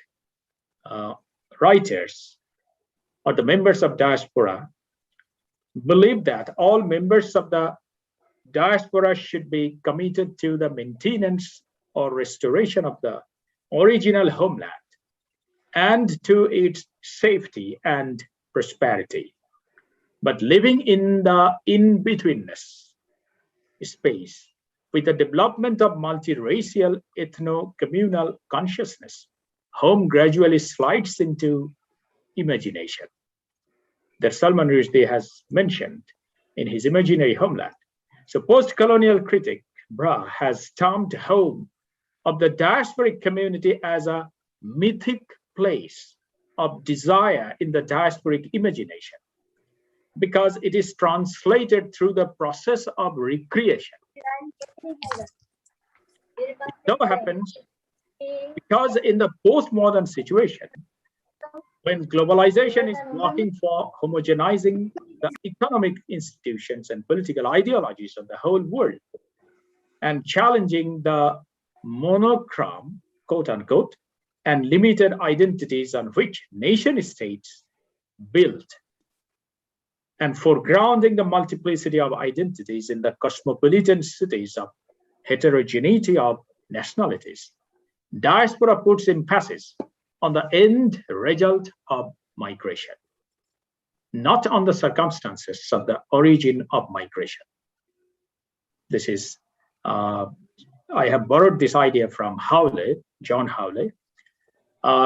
writers or the members of diaspora believed that all members of the diaspora should be committed to the maintenance or restoration of the original homeland and to its safety and prosperity. But living in the in-betweenness space with the development of multiracial ethno-communal consciousness, home gradually slides into imagination that Salman Rushdie has mentioned in his imaginary homeland. So post-colonial critic V.Raut has termed home of the diasporic community as a mythic place of desire in the diasporic imagination, because it is translated through the process of recreation. It so happens because in the postmodern situation, when globalization is working for homogenizing the economic institutions and political ideologies of the whole world and challenging the monochrome, quote unquote, and limited identities on which nation states built, and foregrounding the multiplicity of identities in the cosmopolitan cities of heterogeneity of nationalities, diaspora puts emphasis on the end result of migration, not on the circumstances of the origin of migration. This is, I have borrowed this idea from Fule, John Fule.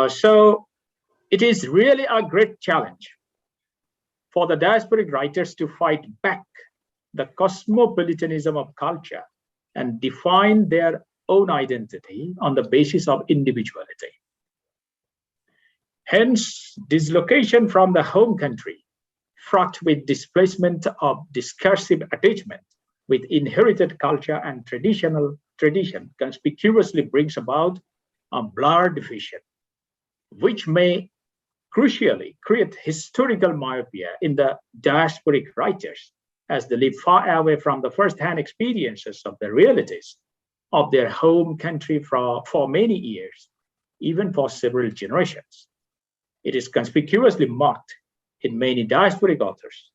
So it is really a great challenge for the diasporic writers to fight back the cosmopolitanism of culture and define their own identity on the basis of individuality. Hence, dislocation from the home country, fraught with displacement of discursive attachment with inherited culture and tradition, conspicuously brings about a blurred vision, which may crucially create historical myopia in the diasporic writers as they live far away from the first-hand experiences of the realities of their home country for many years, even for several generations. It is conspicuously marked in many diasporic authors.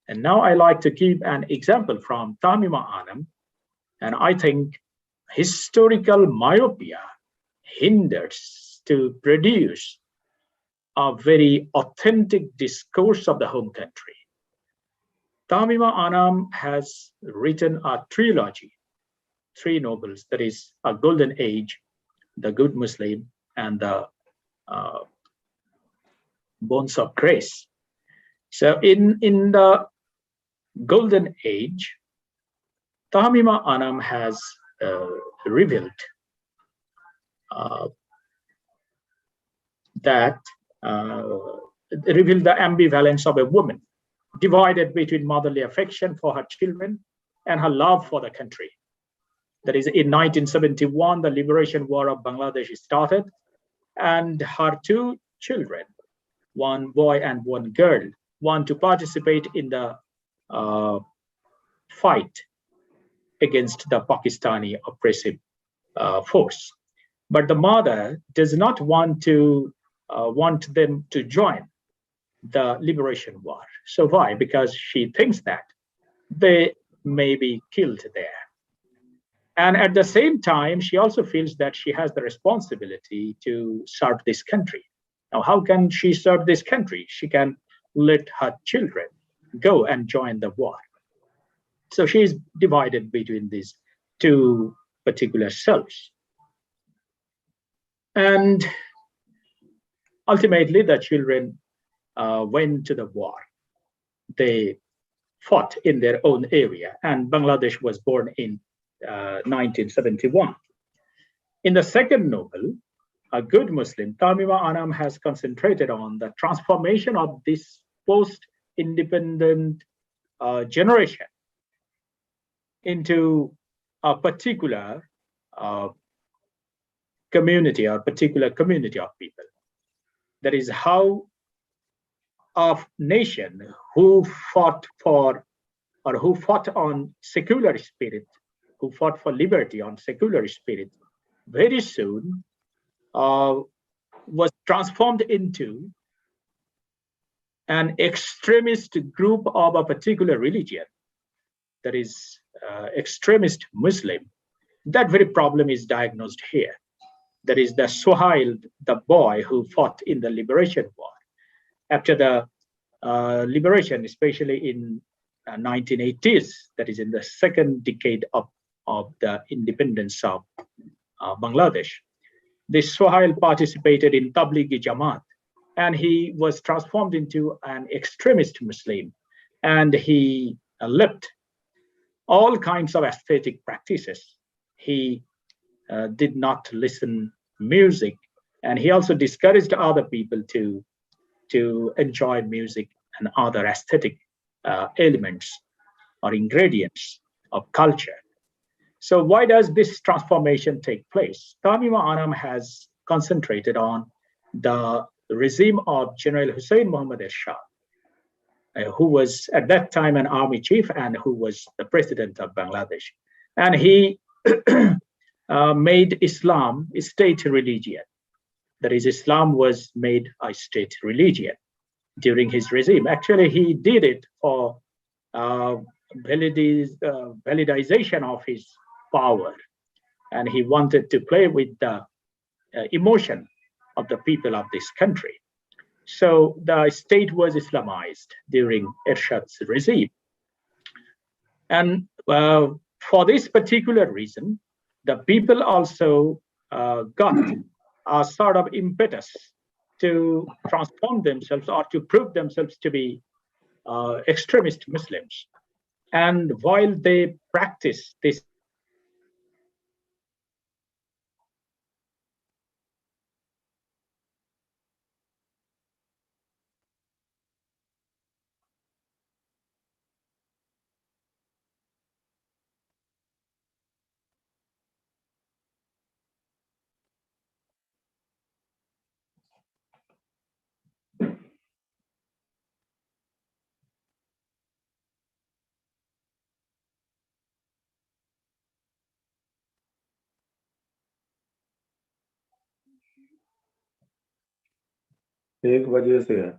And now I like to give an example from Tamima Anam, and I think historical myopia hinders to produce a very authentic discourse of the home country. Tamima Anam has written a trilogy, 3 novels, that is A Golden Age, The Good Muslim, and The Bones of Grace. So in the Golden Age, Tamima Anam has revealed the ambivalence of a woman divided between motherly affection for her children and her love for the country. That is, in 1971, the liberation war of Bangladesh started, and her 2 children, one boy and one girl, want to participate in the fight against the Pakistani oppressive force. But the mother does not want them to join the liberation war. So why? Because she thinks that they may be killed there. And at the same time, she also feels that she has the responsibility to serve this country. Now, how can she serve this country? She can let her children go and join the war. So she is divided between these 2 particular selves. And ultimately, the children went to the war. They fought in their own area, and Bangladesh was born in 1971. In the second novel, A Good Muslim, Tamima Anam has concentrated on the transformation of this post-independent generation into a particular community or particular community of people. That is how a nation who fought for, or who fought on secular spirit, who fought for liberty on secular spirit, very soon was transformed into an extremist group of a particular religion, that is extremist Muslim, that very problem is diagnosed here. That is the Suhail, the boy who fought in the liberation war. After the liberation, especially in 1980s, that is in the second decade of the independence of Bangladesh, this Suhail participated in Tablighi Jamaat, and he was transformed into an extremist Muslim, and he left all kinds of aesthetic practices. He did not listen music, and he also discouraged other people to enjoy music and other aesthetic elements or ingredients of culture. So why does this transformation take place? Tamima Anam has concentrated on the regime of General Hussein Muhammad Ershad, who was at that time an army chief and who was the president of Bangladesh. And he made Islam a state religion. That is, Islam was made a state religion during his regime. Actually, he did it for validization of his power. And he wanted to play with the emotion of the people of this country. So the state was Islamized during Ershad's regime. And for this particular reason, the people also got a sort of impetus to transform themselves or to prove themselves to be extremist Muslims. And while they practice this एक वजह से है।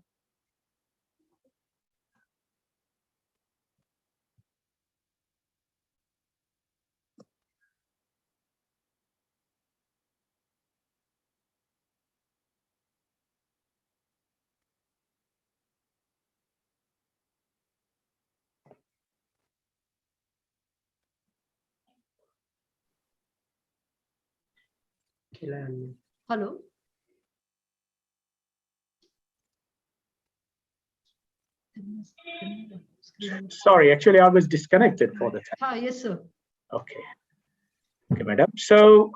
Hello. Sorry, actually, I was disconnected for the time. Yes, sir. Okay. Okay, madam. So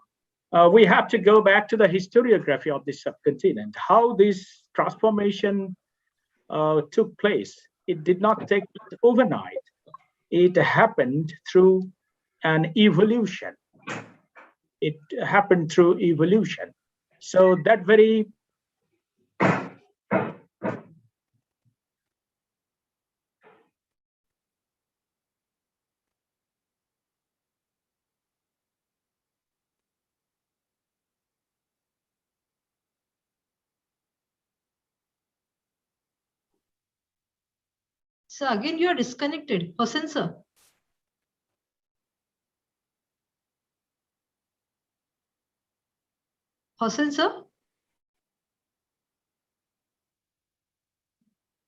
we have to go back to the historiography of this subcontinent, how this transformation took place. It did not take place overnight. It happened through an evolution. It happened through evolution. So that very So again, you are disconnected. Hossein, sir. Hossein, sir.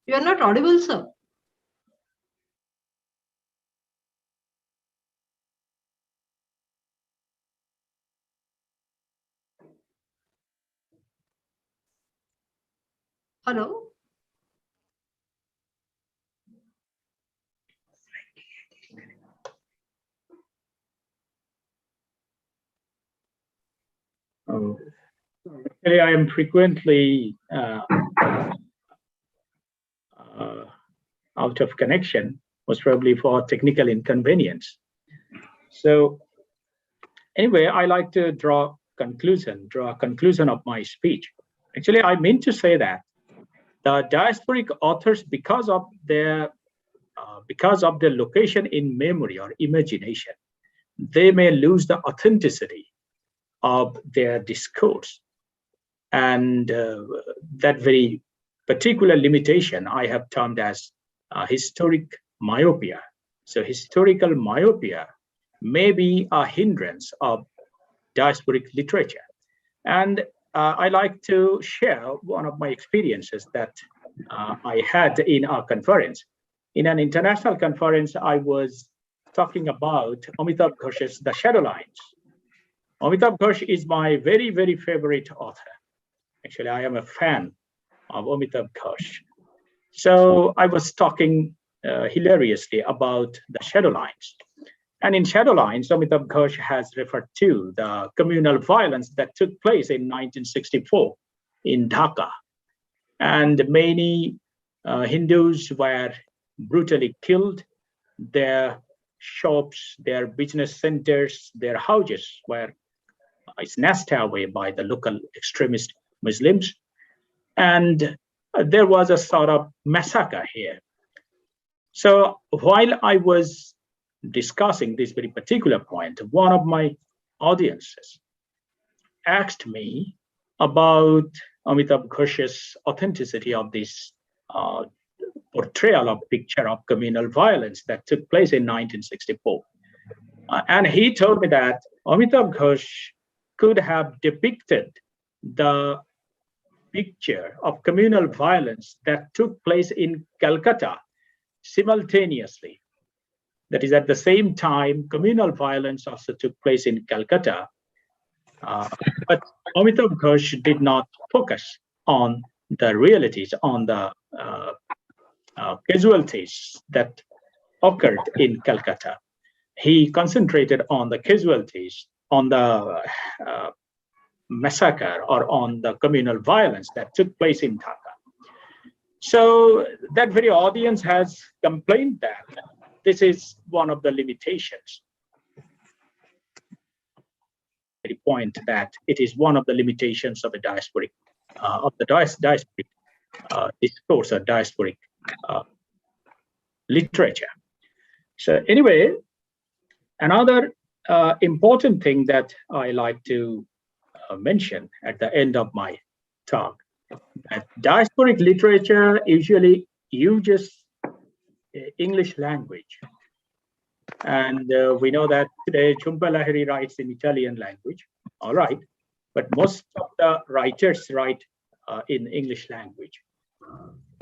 You are not audible, sir. Hello. Actually, I am frequently out of connection, most probably for technical inconvenience. So anyway, I like to draw a conclusion of my speech. Actually, I mean to say that the diasporic authors, because of their location in memory or imagination, they may lose the authenticity of their discourse. And that very particular limitation I have termed as historic myopia. So historical myopia may be a hindrance of diasporic literature. And I like to share one of my experiences that I had in our conference. In an international conference, I was talking about Amitav Ghosh's The Shadow Lines. Amitav Ghosh is my very, very favorite author. Actually, I am a fan of Amitav Ghosh. So I was talking hilariously about The Shadow Lines. And in Shadow Lines, Amitav Ghosh has referred to the communal violence that took place in 1964 in Dhaka. And many Hindus were brutally killed. Their shops, their business centers, their houses were snatched away by the local extremist Muslims. And there was a sort of massacre here. So while I was discussing this very particular point, one of my audiences asked me about Amitav Ghosh's authenticity of this portrayal of picture of communal violence that took place in 1964. And he told me that Amitav Ghosh could have depicted the picture of communal violence that took place in Calcutta simultaneously. That is, at the same time, communal violence also took place in Calcutta. But Amitav Ghosh did not focus on the realities, on the casualties that occurred in Calcutta. He concentrated on the casualties, on the massacre, or on the communal violence that took place in Dhaka. So that very audience has complained that this is one of the limitations. The point that it is one of the limitations of a diasporic, diasporic discourse or diasporic literature. So anyway, another important thing that I like to mention at the end of my talk, that diasporic literature usually uses English language. And we know that today Jhumpa Lahiri writes in Italian language, all right, but most of the writers write in English language.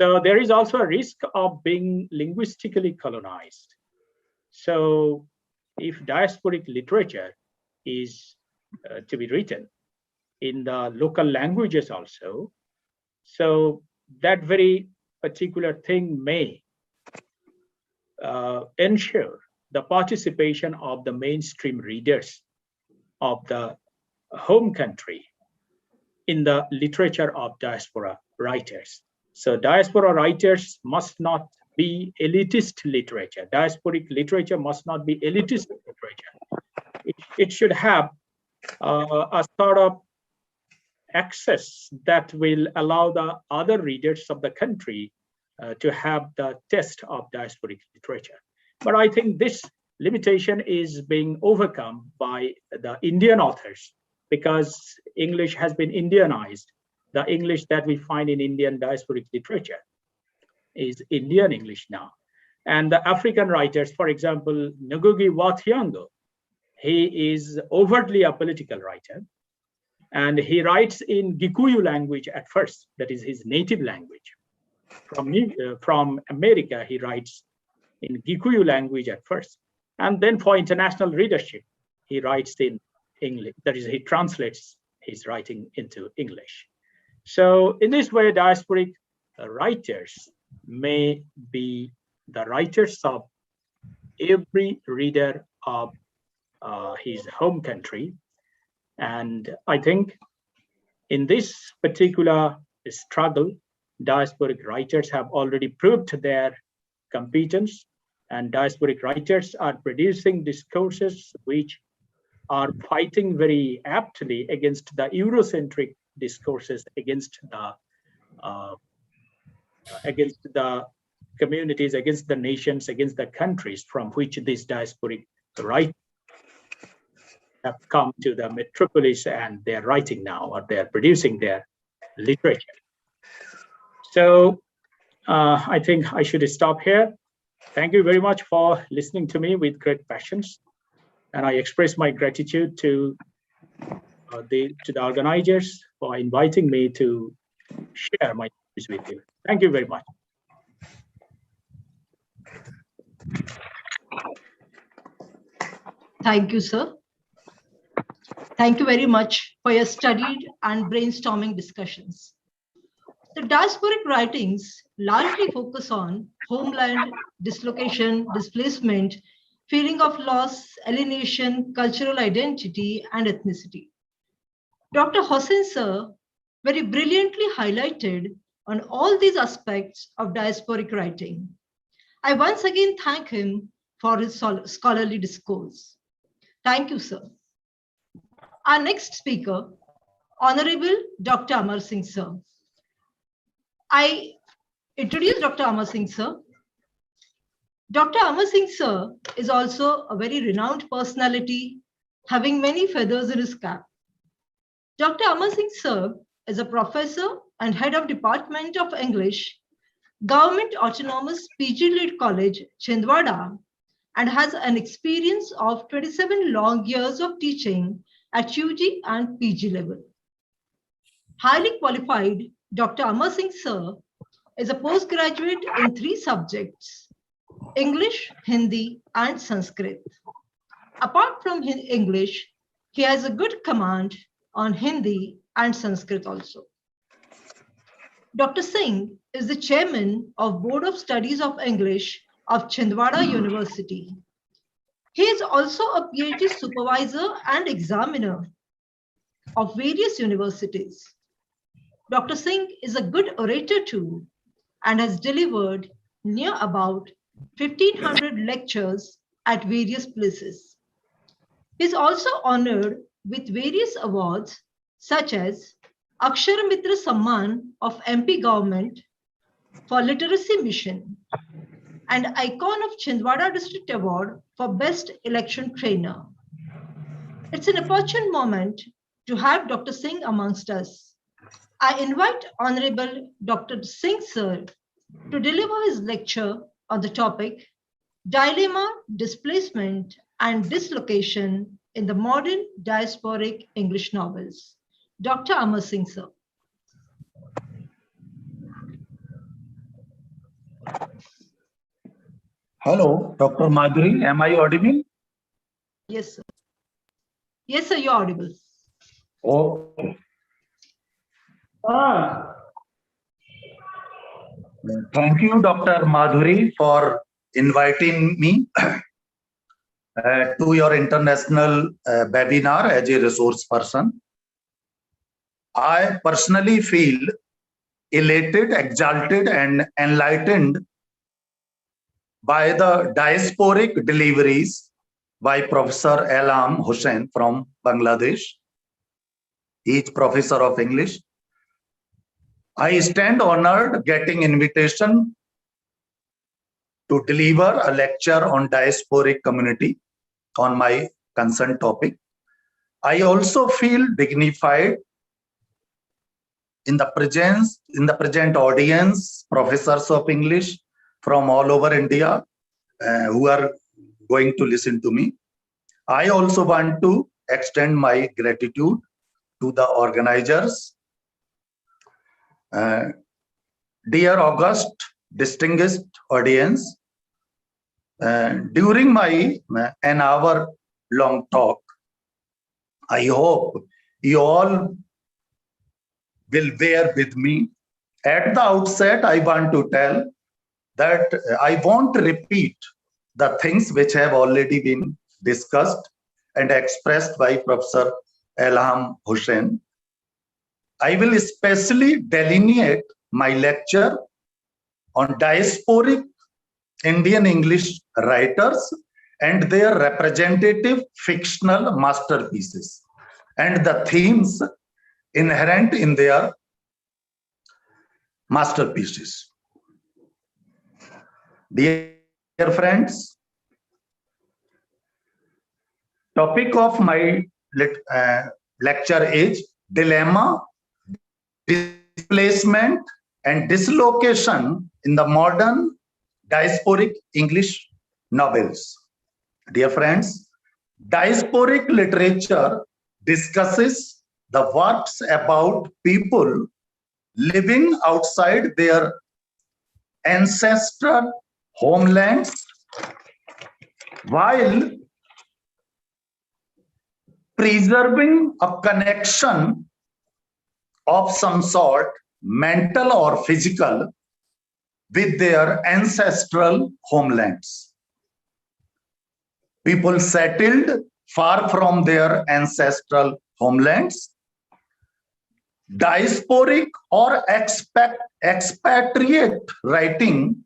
So there is also a risk of being linguistically colonized. So if diasporic literature is to be written in the local languages also, so that very particular thing may ensure the participation of the mainstream readers of the home country in the literature of diaspora writers. So diaspora writers must not be elitist literature. Diasporic literature must not be elitist literature. It should have a sort of access that will allow the other readers of the country to have the taste of diasporic literature. But I think this limitation is being overcome by the Indian authors, because English has been Indianized. The English that we find in Indian diasporic literature is Indian English now. And the African writers, for example, Ngugi wa Thiong'o, he is overtly a political writer. And he writes in Gikuyu language at first, that is his native language. From America, he writes in Gikuyu language at first. And then for international readership, he writes in English, that is, he translates his writing into English. So in this way, diasporic writers may be the writers of every reader of his home country. And I think in this particular struggle, diasporic writers have already proved their competence, and diasporic writers are producing discourses which are fighting very aptly against the Eurocentric discourses, against the communities, against the nations, against the countries from which these diasporic writers have come to the metropolis, and they're writing now, or they're producing their literature. So I think I should stop here. Thank you very much for listening to me with great passions. And I express my gratitude to the organizers for inviting me to share my views with you. Thank you very much. Thank you, sir. Thank you very much for your studied and brainstorming discussions. The diasporic writings largely focus on homeland, dislocation, displacement, feeling of loss, alienation, cultural identity, and ethnicity. Dr. Hossain sir very brilliantly highlighted on all these aspects of diasporic writing. I once again thank him for his scholarly discourse. Thank you, sir. Our next speaker, Honorable Dr. Amar Singh, sir. I introduce Dr. Amar Singh, sir. Dr. Amar Singh, sir, is also a very renowned personality, having many feathers in his cap. Dr. Amar Singh, sir, is a professor and head of Department of English, Government Autonomous PG-led College, Chhindwara, and has an experience of 27 long years of teaching at UG and PG level. Highly qualified, Dr. Amar Singh sir is a postgraduate in 3 subjects, English, Hindi, and Sanskrit. Apart from English, he has a good command on Hindi and Sanskrit also. Dr. Singh is the chairman of Board of Studies of English of Chhindwara University. He is also a PhD supervisor and examiner of various universities. Dr. Singh is a good orator too and has delivered near about 1,500 lectures at various places. He is also honored with various awards such as Akshara Mitra Samman of MP government for literacy mission and Icon of Chhindwara District Award for Best Election Trainer. It's an opportune moment to have Dr. Singh amongst us. I invite Honorable Dr. Singh sir to deliver his lecture on the topic Dilemma, Displacement and Dislocation in the Modern Diasporic English Novels. Dr. Amar Singh sir. Hello, Dr. Madhuri, am I audible? Yes, sir. Yes, sir, you're audible. Okay. Thank you, Dr. Madhuri, for inviting me to your international webinar as a resource person. I personally feel elated, exalted, and enlightened by the diasporic deliveries by Professor Elam Hussain from Bangladesh. He is professor of English. I stand honored getting invitation to deliver a lecture on diasporic community on my concerned topic. I also feel dignified in the present audience, professors of English from all over India who are going to listen to me. I also want to extend my gratitude to the organizers. Dear August, distinguished audience, during my an hour long talk, I hope you all will bear with me. At the outset, I want to tell that I won't repeat the things which have already been discussed and expressed by Professor Elam Hussain. I will especially delineate my lecture on diasporic Indian English writers and their representative fictional masterpieces and the themes inherent in their masterpieces. Dear friends, topic of my lecture is Dilemma, Displacement and dislocation in the modern diasporic English novels. Dear friends, diasporic literature discusses the works about people living outside their ancestral homelands while preserving a connection of some sort, mental or physical, with their ancestral homelands. People settled far from their ancestral homelands. Diasporic or expatriate writing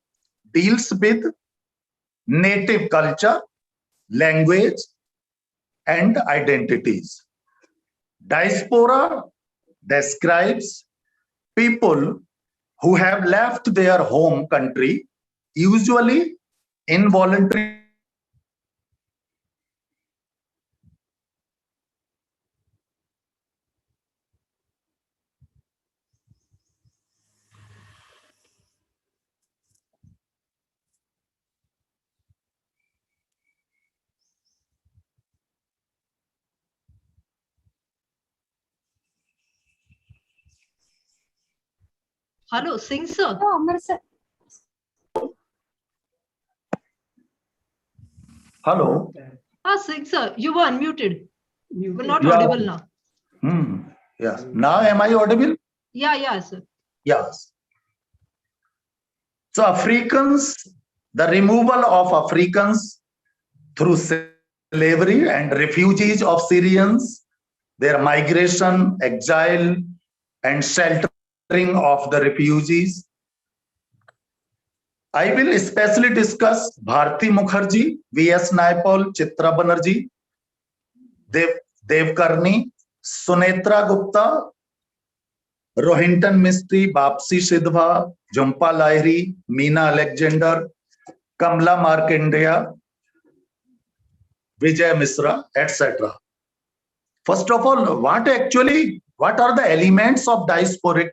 deals with native culture, language, and identities. Diaspora describes people who have left their home country, usually involuntarily. Hello, Singh sir. Oh, Amar sir. Hello. Singh sir, you were unmuted. You were not Yeah. audible now. Yes. Now am I audible? Yeah, sir. Yes. So Africans, the removal of Africans through slavery and refugees of Syrians, their migration, exile, and sheltering of the refugees. I will especially discuss Bharti Mukherjee, V.S. Naipaul, Chitra Banerjee, Dev Karni, Sunetra Gupta, Rohinton Mistry, Bapsi Sidhwa, Jhumpa Lahiri, Meena Alexander, Kamla Markandeya, Vijay Misra, etc. First of all, what are the elements of diasporic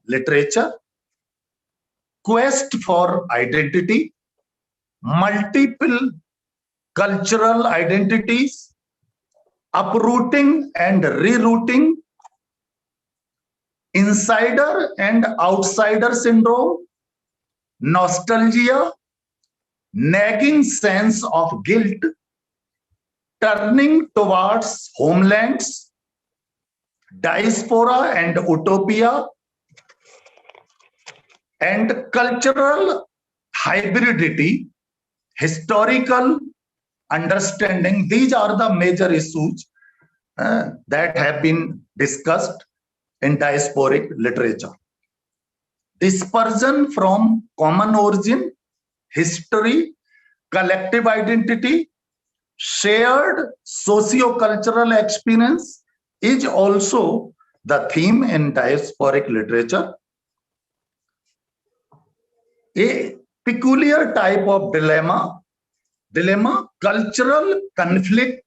literature? Quest for identity, multiple cultural identities, uprooting and rerouting, insider and outsider syndrome, nostalgia, nagging sense of guilt, turning towards homelands, diaspora and utopia, and cultural hybridity, historical understanding. These are the major issues that have been discussed in diasporic literature. Dispersion from common origin, history, collective identity, shared socio-cultural experience is also the theme in diasporic literature. A peculiar type of dilemma, cultural conflict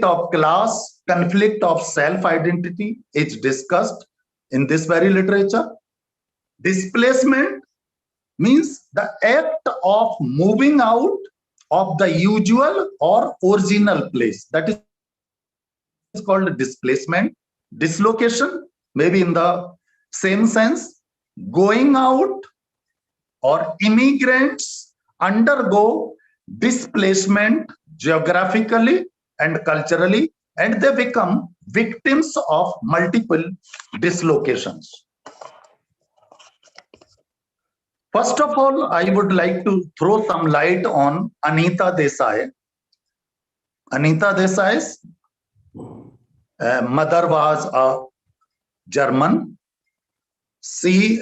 of class, conflict of self-identity is discussed in this very literature. Displacement means the act of moving out of the usual or original place. That is called displacement. Dislocation, maybe in the same sense. Going out, or immigrants undergo displacement geographically and culturally, and they become victims of multiple dislocations. First of all, I would like to throw some light on Anita Desai. Anita Desai's mother was a German. She,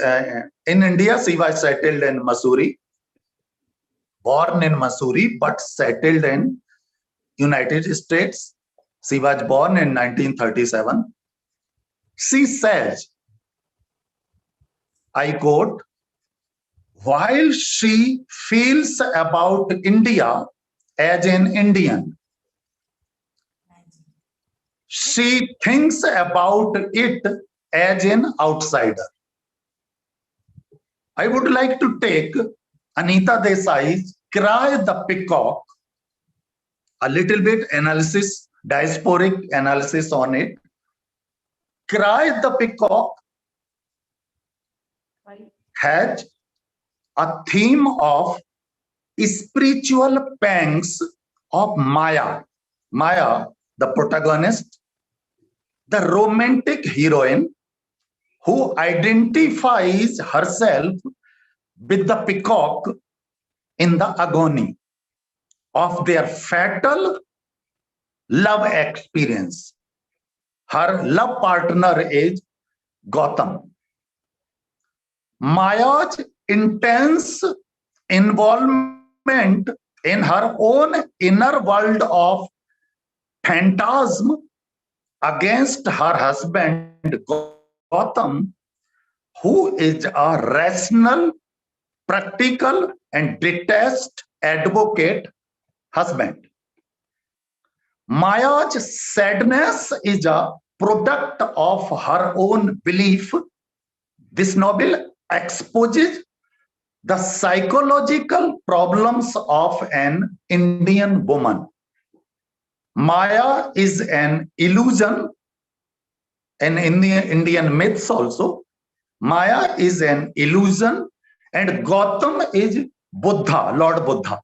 in India, she was settled in Missouri, born in Missouri, but settled in United States. She was born in 1937. She says, I quote, while she feels about India as an Indian, she thinks about it as an outsider. I would like to take Anita Desai's Cry the Peacock, a little bit analysis, diasporic analysis on it. Cry the Peacock has a theme of spiritual pangs of Maya. Maya, the protagonist, the romantic heroine who identifies herself with the peacock in the agony of their fatal love experience. Her love partner is Gautam. Maya's intense involvement in her own inner world of phantasm against her husband Gautam, who is a rational, practical, and detached advocate husband. Maya's sadness is a product of her own belief. This novel exposes the psychological problems of an Indian woman. Maya is an illusion, and in the Indian myths also, Maya is an illusion, and Gautam is Buddha, Lord Buddha.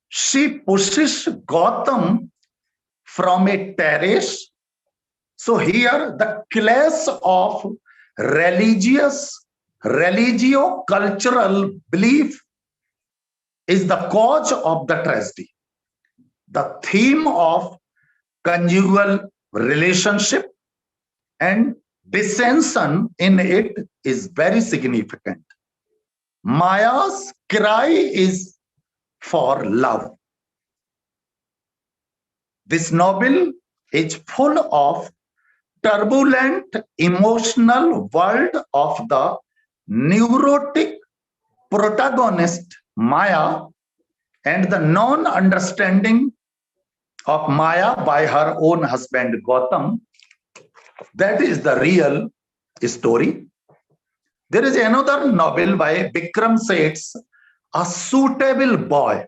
She pushes Gautam from a terrace. So here the clash of religio-cultural belief is the cause of the tragedy. The theme of conjugal relationship and dissension in it is very significant. Maya's cry is for love. This novel is full of turbulent emotional world of the neurotic protagonist Maya and the non-understanding of Maya by her own husband Gautam. That is the real story. There is another novel by Vikram Seth's A Suitable Boy.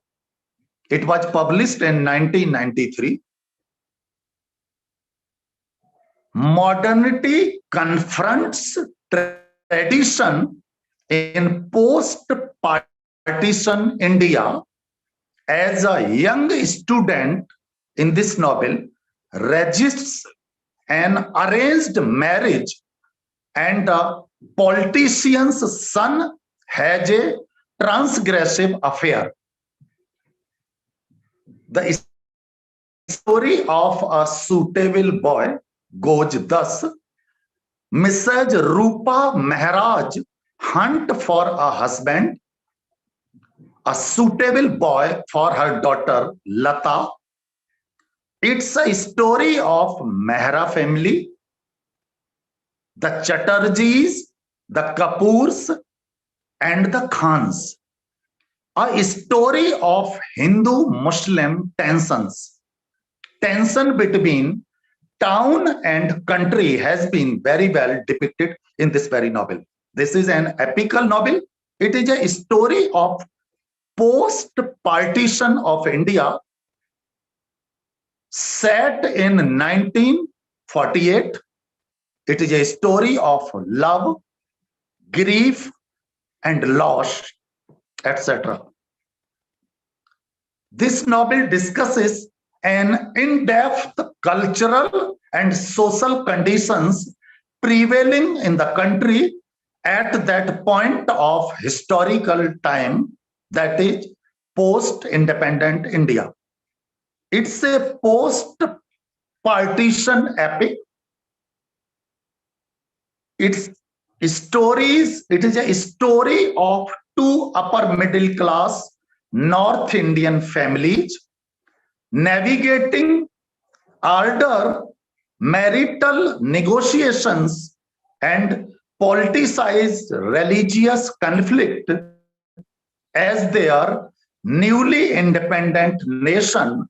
It was published in 1993. Modernity confronts tradition in post-partition India as a young student in this novel resists an arranged marriage and a politician's son has a transgressive affair. The story of A Suitable Boy goes thus. Mrs. Rupa Maharaj hunt for a husband, a suitable boy for her daughter Lata. It's a story of Mehra family, the Chatterjees, the Kapoors, and the Khans. A story of Hindu-Muslim tensions. Tension between town and country has been very well depicted in this very novel. This is an epical novel. It is a story of post-partition of India set in 1948. It is a story of love, grief, and loss, etc. This novel discusses an in-depth cultural and social conditions prevailing in the country at that point of historical time, that is post-independent India. It's a post-partition epic. It is a story of two upper middle class North Indian families navigating ardor, marital negotiations, and politicized religious conflict as their newly independent nation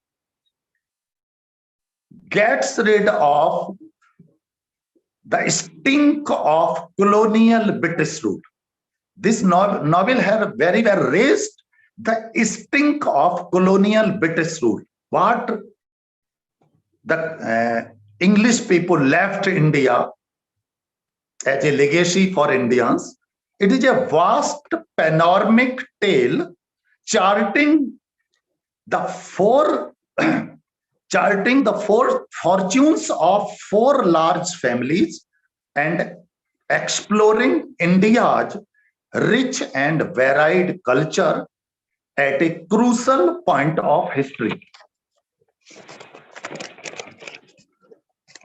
gets rid of the stink of colonial British rule. This novel had very well raised the stink of colonial British rule. What the English people left India as a legacy for Indians. It is a vast panoramic tale charting the four fortunes of four large families and exploring India's rich and varied culture at a crucial point of history.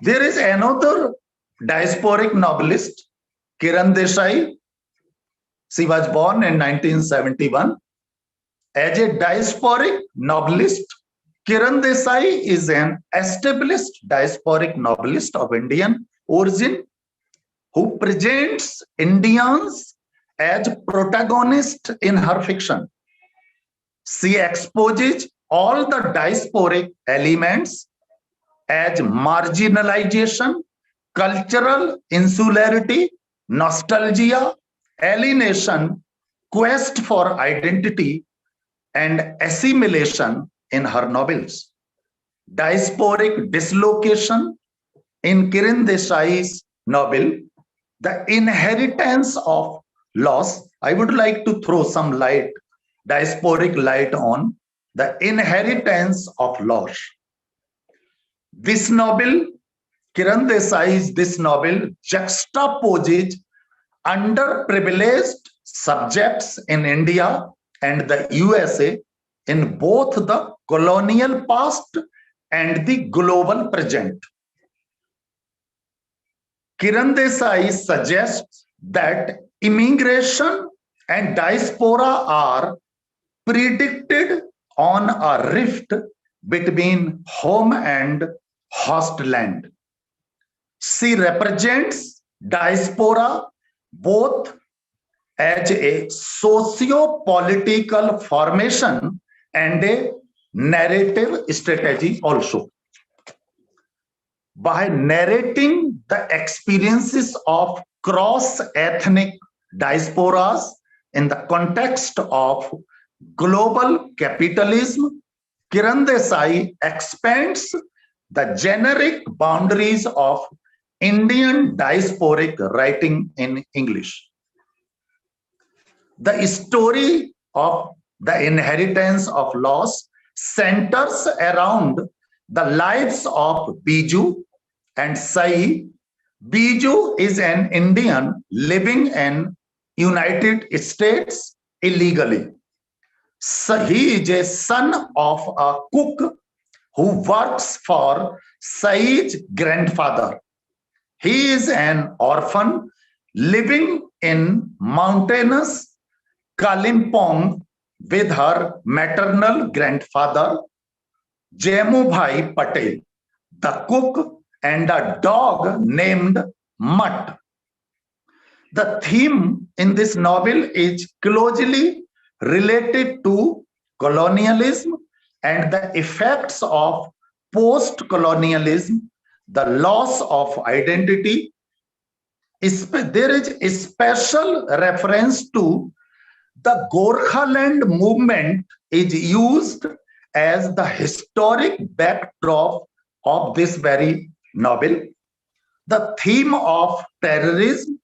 There is another diasporic novelist, Kiran Desai. She was born in 1971. As a diasporic novelist, Kiran Desai is an established diasporic novelist of Indian origin who presents Indians as protagonists in her fiction. She exposes all the diasporic elements as marginalization, cultural insularity, nostalgia, alienation, quest for identity, and assimilation in her novels. Diasporic dislocation in Kiran Desai's novel, The Inheritance of Loss. I would like to throw some light, diasporic light on The Inheritance of Loss. This novel, Kiran Desai's this novel juxtaposes underprivileged subjects in India and the USA in both the colonial past and the global present. Kiran Desai suggests that immigration and diaspora are predicted on a rift between home and host land. She represents diaspora both as a socio-political formation and a narrative strategy also. By narrating the experiences of cross-ethnic diasporas in the context of global capitalism, Kiran Desai expands the generic boundaries of Indian diasporic writing in English. The story of The Inheritance of Loss centers around the lives of Biju and Sai. Biju is an Indian living in United States illegally. So he is a son of a cook who works for Sai's grandfather. He is an orphan living in mountainous Kalimpong with her maternal grandfather, Jamubhai Patel, the cook, and a dog named Mutt. The theme in this novel is closely related to colonialism and the effects of post-colonialism, the loss of identity. There is a special reference to the Gorkhaland movement is used as the historic backdrop of this very novel. The theme of terrorism,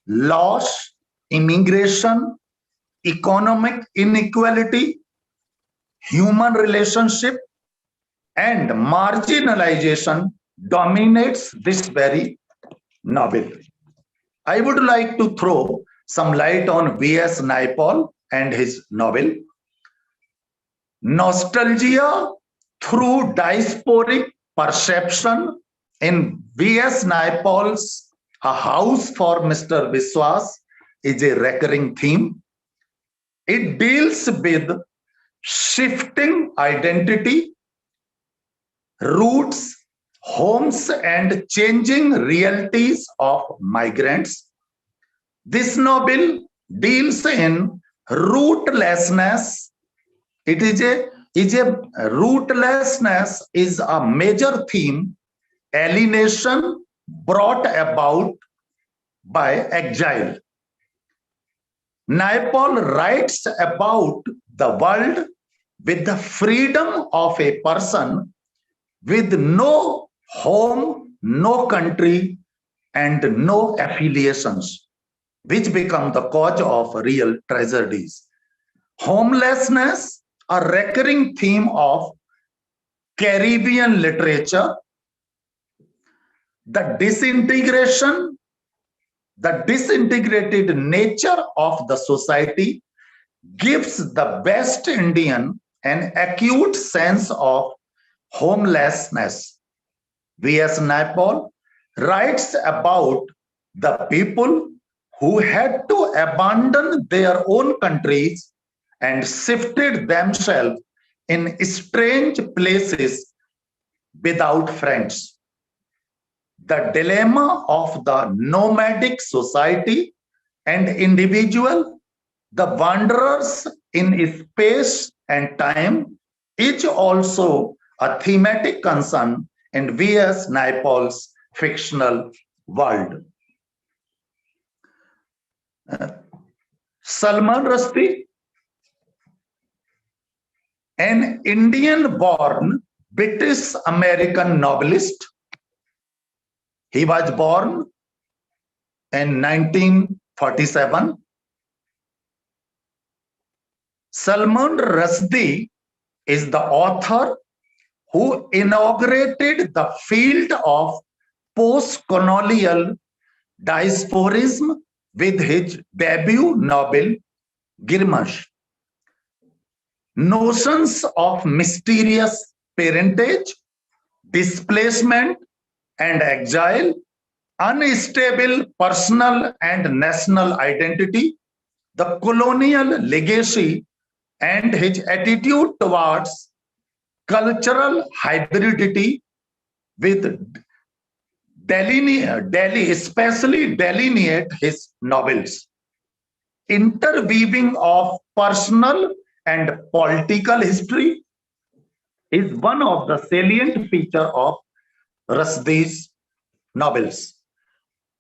loss, immigration, economic inequality, human relationship, and marginalization dominates this very novel. I would like to throw some light on V.S. Naipaul and his novel. Nostalgia through diasporic perception in V.S. Naipaul's A House for Mr. Viswas is a recurring theme. It deals with shifting identity, roots, homes, and changing realities of migrants. This novel deals in rootlessness. Rootlessness is a major theme, alienation brought about by exile. Naipaul writes about the world with the freedom of a person with no home, no country, and no affiliations, which become the cause of real tragedies. Homelessness, a recurring theme of Caribbean literature, the disintegrated nature of the society gives the West Indian an acute sense of homelessness. V.S. Naipaul writes about the people who had to abandon their own countries and shifted themselves in strange places without friends. The dilemma of the nomadic society and individual, the wanderers in space and time, is also a thematic concern in V.S. Naipaul's fictional world. Salman Rushdie, an Indian-born British-American novelist. He was born in 1947. Salman Rushdie is the author who inaugurated the field of post-colonial diasporism with his debut novel, Girmash. Notions of mysterious parentage, displacement and exile, unstable personal and national identity, the colonial legacy, and his attitude towards cultural hybridity with especially delineate his novels. Interweaving of personal and political history is one of the salient features of Rushdie's novels.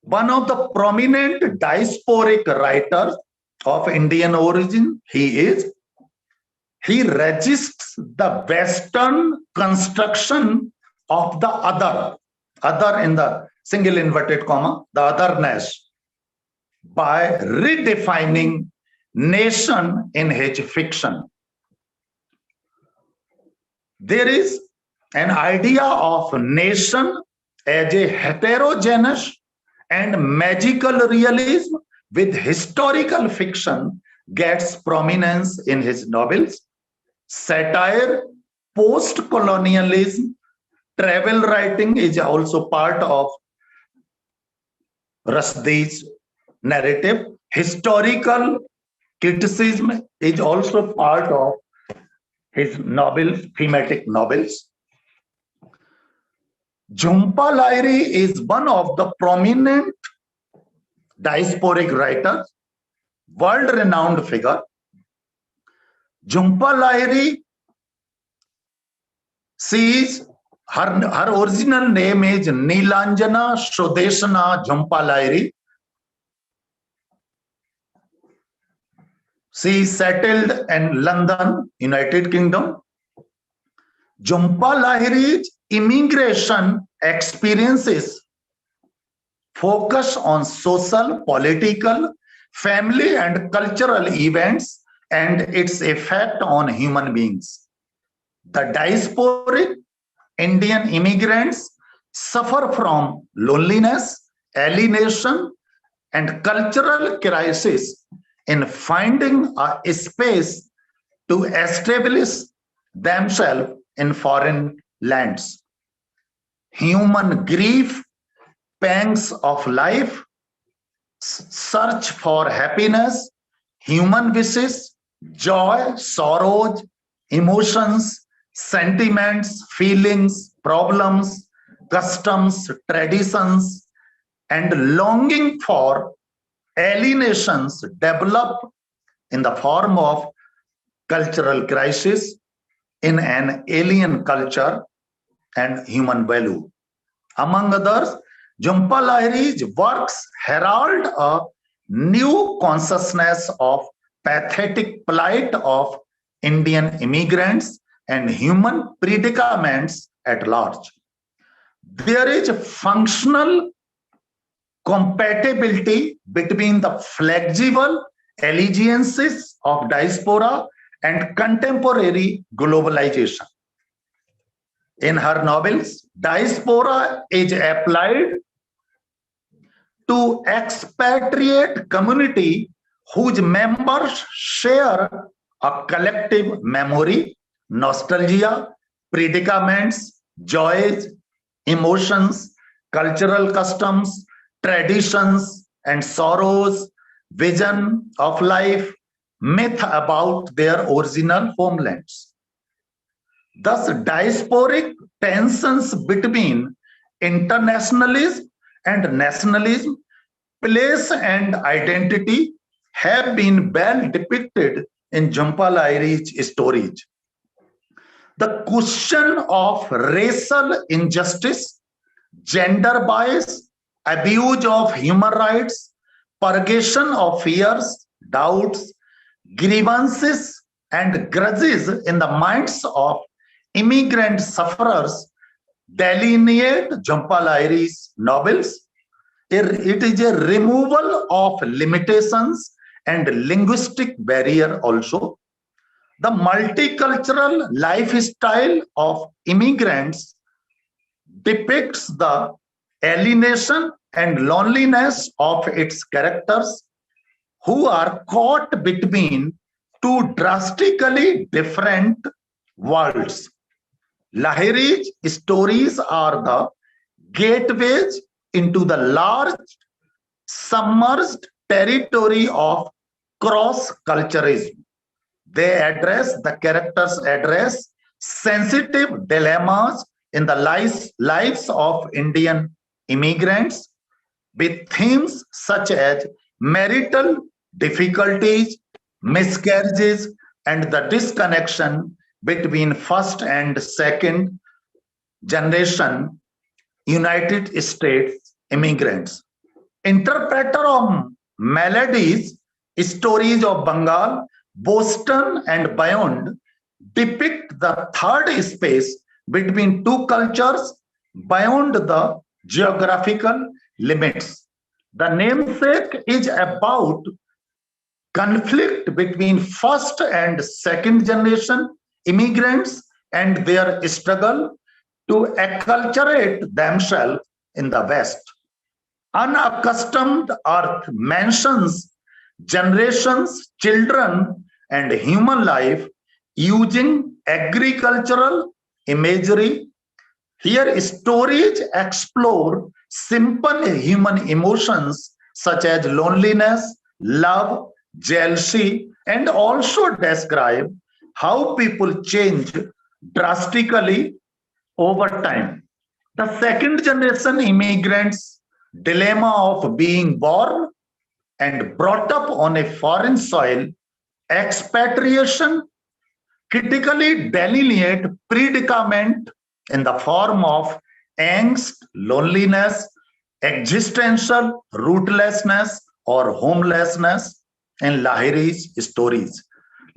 One of the prominent diasporic writers of Indian origin, he resists the Western construction of the other in the single inverted comma, the otherness, by redefining nation in his fiction. There is an idea of nation as a heterogeneous and magical realism with historical fiction gets prominence in his novels. Satire, post-colonialism, travel writing is also part of Rushdie's narrative. Historical criticism is also part of his novels, thematic novels. Jhumpa Lahiri is one of the prominent diasporic writers, world-renowned figure. Jhumpa Lahiri, her original name is Neelanjana Shodeshana Jhumpa Lahiri. She is settled in London, United Kingdom. Jhumpa Lahiri's immigration experiences focus on social, political, family, and cultural events and its effect on human beings. The diasporic Indian immigrants suffer from loneliness, alienation, and cultural crisis in finding a space to establish themselves in foreign lands. Human grief, pangs of life, search for happiness, human wishes, joy, sorrows, emotions, sentiments, feelings, problems, customs, traditions, and longing for alienations develop in the form of cultural crisis in an alien culture and human value. Among others, Jhumpa Lahiri's works herald a new consciousness of pathetic plight of Indian immigrants and human predicaments at large. There is a functional compatibility between the flexible allegiances of diaspora and contemporary globalization. In her novels, diaspora is applied to expatriate community whose members share a collective memory, nostalgia, predicaments, joys, emotions, cultural customs, traditions, and sorrows, vision of life, myth about their original homelands. Thus, diasporic tensions between internationalism and nationalism, place and identity have been well depicted in Jhumpa Lahiri's stories. The question of racial injustice, gender bias, abuse of human rights, purgation of fears, doubts, grievances, and grudges in the minds of immigrant sufferers delineate Jhumpa Lahiri's novels. It is a removal of limitations and linguistic barrier also. The multicultural lifestyle of immigrants depicts the alienation and loneliness of its characters who are caught between two drastically different worlds. Lahiri's stories are the gateways into the large submerged territory of cross-culturalism. The characters address sensitive dilemmas in the lives of Indian immigrants with themes such as marital difficulties, miscarriages, and the disconnection between first and second generation United States immigrants. Interpreter of melodies, stories of Bengal, Boston, and beyond depict the third space between two cultures beyond the geographical limits. The namesake is about conflict between first and second generation immigrants and their struggle to acculturate themselves in the West. Unaccustomed earth mentions generations, children, and human life using agricultural imagery. Here, stories explore simple human emotions such as loneliness, love, jealousy, and also describe how people change drastically over time. The second generation immigrants' dilemma of being born and brought up on a foreign soil, expatriation critically delineate predicament in the form of angst, loneliness, existential rootlessness, or homelessness in Lahiri's stories.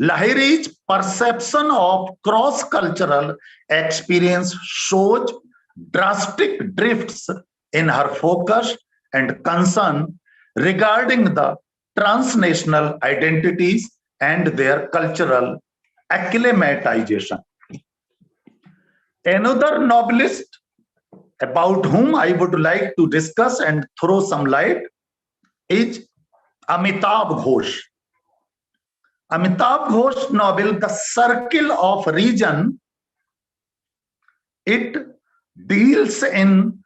Lahiri's perception of cross-cultural experience shows drastic drifts in her focus and concern regarding the transnational identities and their cultural acclimatization. Another novelist about whom I would like to discuss and throw some light is Amitabh Ghosh. Amitabh Ghosh's novel, The Circle of Region, it deals in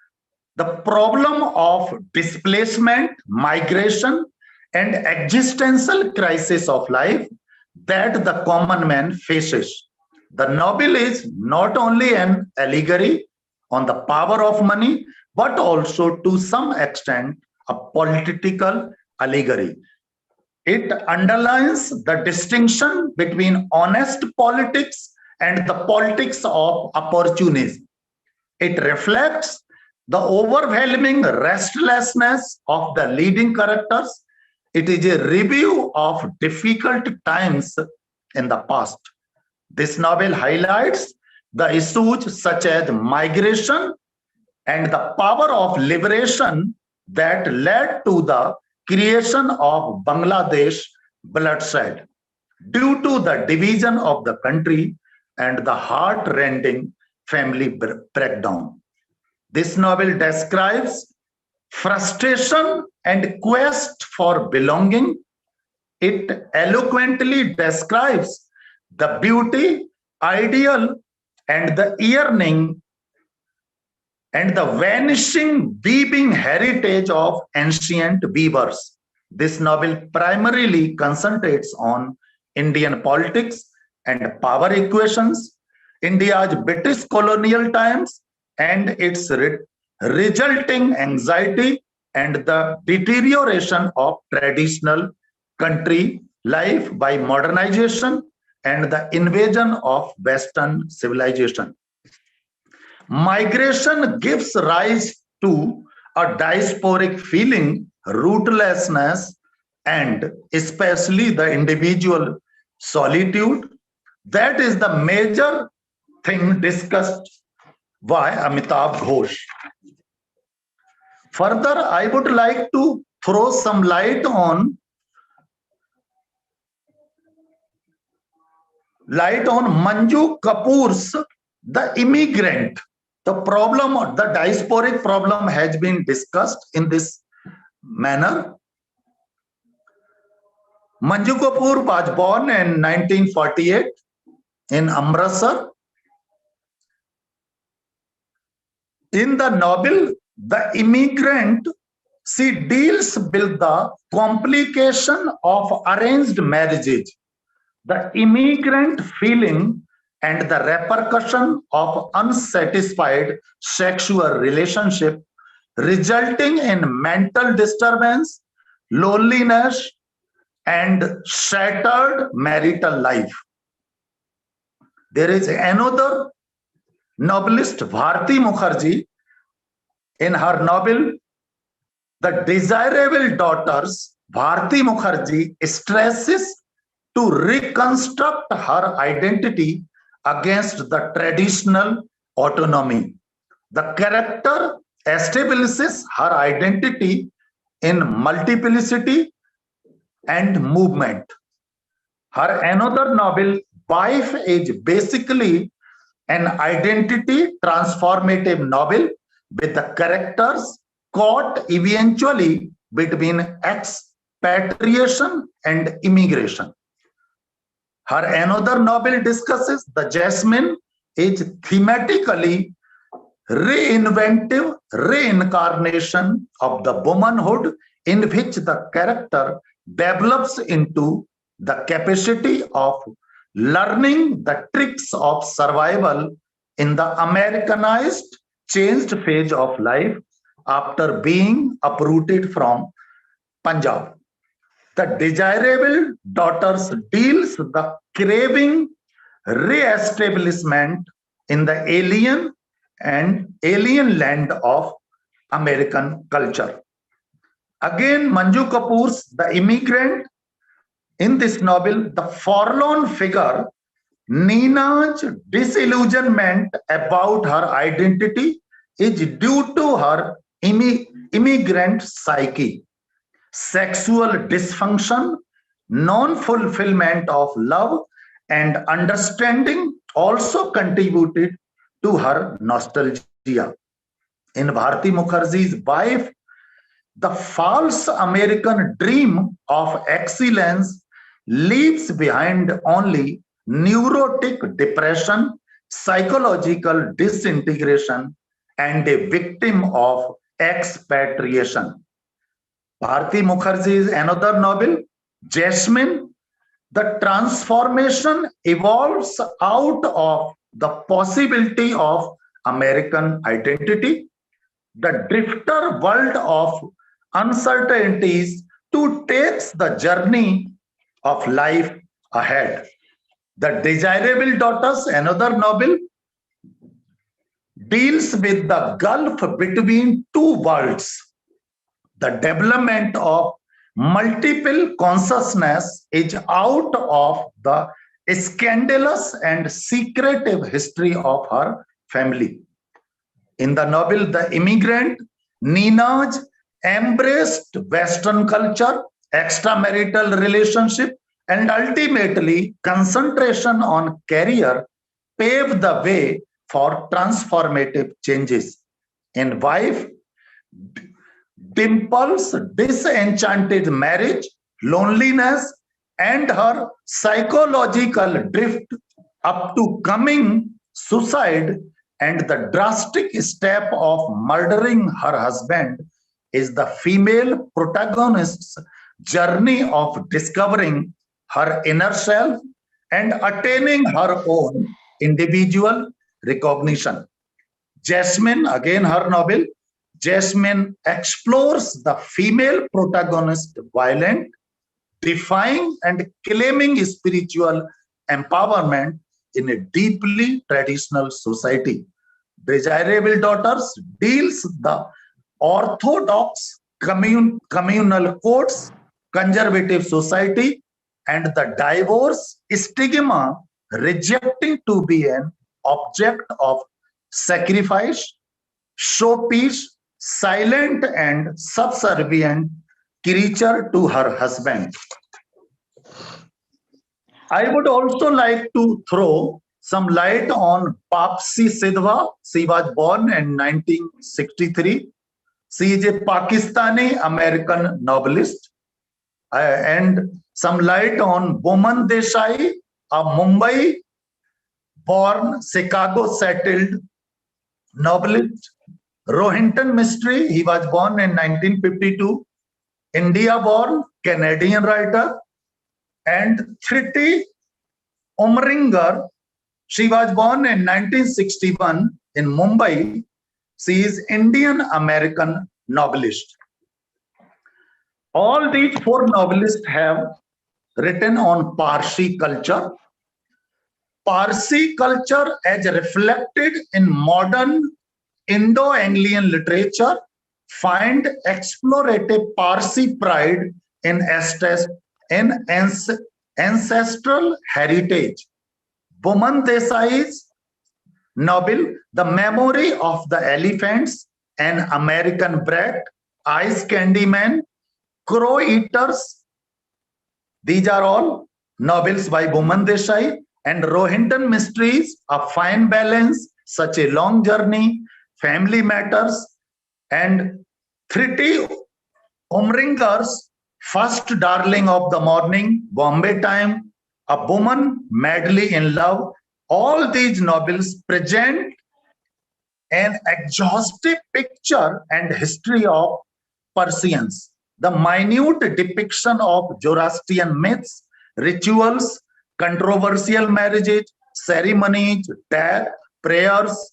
the problem of displacement, migration, and existential crisis of life that the common man faces. The novel is not only an allegory on the power of money, but also to some extent a political allegory. It underlines the distinction between honest politics and the politics of opportunism. It reflects the overwhelming restlessness of the leading characters It is a review of difficult times in the past. This novel highlights the issues such as migration and the power of liberation that led to the creation of Bangladesh bloodshed due to the division of the country and the heart-rending family breakdown. This novel describes frustration and quest for belonging. It eloquently describes the beauty, ideal, and the yearning and the vanishing weaving heritage of ancient weavers. This novel primarily concentrates on Indian politics and power equations, India's British colonial times, and its resulting anxiety and the deterioration of traditional country life by modernization and the invasion of Western civilization. Migration gives rise to a diasporic feeling, rootlessness, and especially the individual solitude. That is the major thing discussed by Amitav Ghosh. Further, I would like to throw some light on Manju Kapoor's The Immigrant. The problem, the diasporic problem has been discussed in this manner. Manju Kapoor was born in 1948 in Amritsar. In the novel, The Immigrant, she deals with the complication of arranged marriages, the immigrant feeling, and the repercussion of unsatisfied sexual relationship resulting in mental disturbance, loneliness, and shattered marital life. There is another novelist, Bharti Mukherjee, in her novel The Desirable Daughters, Bharti Mukherjee stresses to reconstruct her identity against the traditional autonomy. The character establishes her identity in multiplicity and movement. Her another novel, Wife, is basically an identity transformative novel with the characters caught eventually between expatriation and immigration. Her another novel discusses the Jasmine is thematically reinventive reincarnation of the womanhood in which the character develops into the capacity of learning the tricks of survival in the Americanized, changed phase of life after being uprooted from Punjab. The Desirable Daughters deals the craving re-establishment in the alien land of American culture. Again, Manju Kapoor's The Immigrant. In this novel, the forlorn figure, Nina's disillusionment about her identity is due to her immigrant psyche. Sexual dysfunction, non-fulfillment of love, and understanding also contributed to her nostalgia. In Bharti Mukherjee's Wife, the false American dream of excellence leaves behind only neurotic depression, psychological disintegration, and a victim of expatriation. Bharti Mukherjee's another novel, Jasmine, the transformation evolves out of the possibility of American identity, the drifter world of uncertainties to take the journey of life ahead. The Desirable Daughters, another novel, deals with the gulf between two worlds, the development of multiple consciousness is out of the scandalous and secretive history of her family. In the novel The Immigrant, Ninaj embraced Western culture, extramarital relationship, and ultimately concentration on career paved the way for transformative changes. In Wife, Dimple's disenchanted marriage, loneliness, and her psychological drift up to coming suicide and the drastic step of murdering her husband is the female protagonist's journey of discovering her inner self and attaining her own individual recognition. Jasmine, again her novel, Jasmine explores the female protagonist violent, defying and claiming spiritual empowerment in a deeply traditional society. Desirable Daughters deals the orthodox communal codes, conservative society, and the divorce stigma, rejecting to be an object of sacrifice, showpiece, silent and subservient creature to her husband. I would also like to throw some light on Babsi Sidhwa. She was born in 1963. She is a Pakistani American novelist. And some light on Boman Desai, a Mumbai born, Chicago settled novelist. Rohinton Mistry, he was born in 1952. India born Canadian writer. And Thriti Umringer, she was born in 1961 in Mumbai. She is Indian American novelist. All these four novelists have written on Parsi culture. Parsi culture as reflected in modern Indo-Anglian literature find explorative Parsi pride in ancestral heritage. Boman Desai's novel, The Memory of the Elephants, An American Brat, Ice Candy Man, Crow Eaters, these are all novels by Boman Desai. And Rohinton Mysteries, A Fine Balance, Such a Long Journey, Family Matters, and Thriti Umringer's First Darling of the Morning, Bombay Time, A Woman Madly in Love. All these novels present an exhaustive picture and history of Persians. The minute depiction of Zoroastrian myths, rituals, controversial marriages, ceremonies, death, prayers,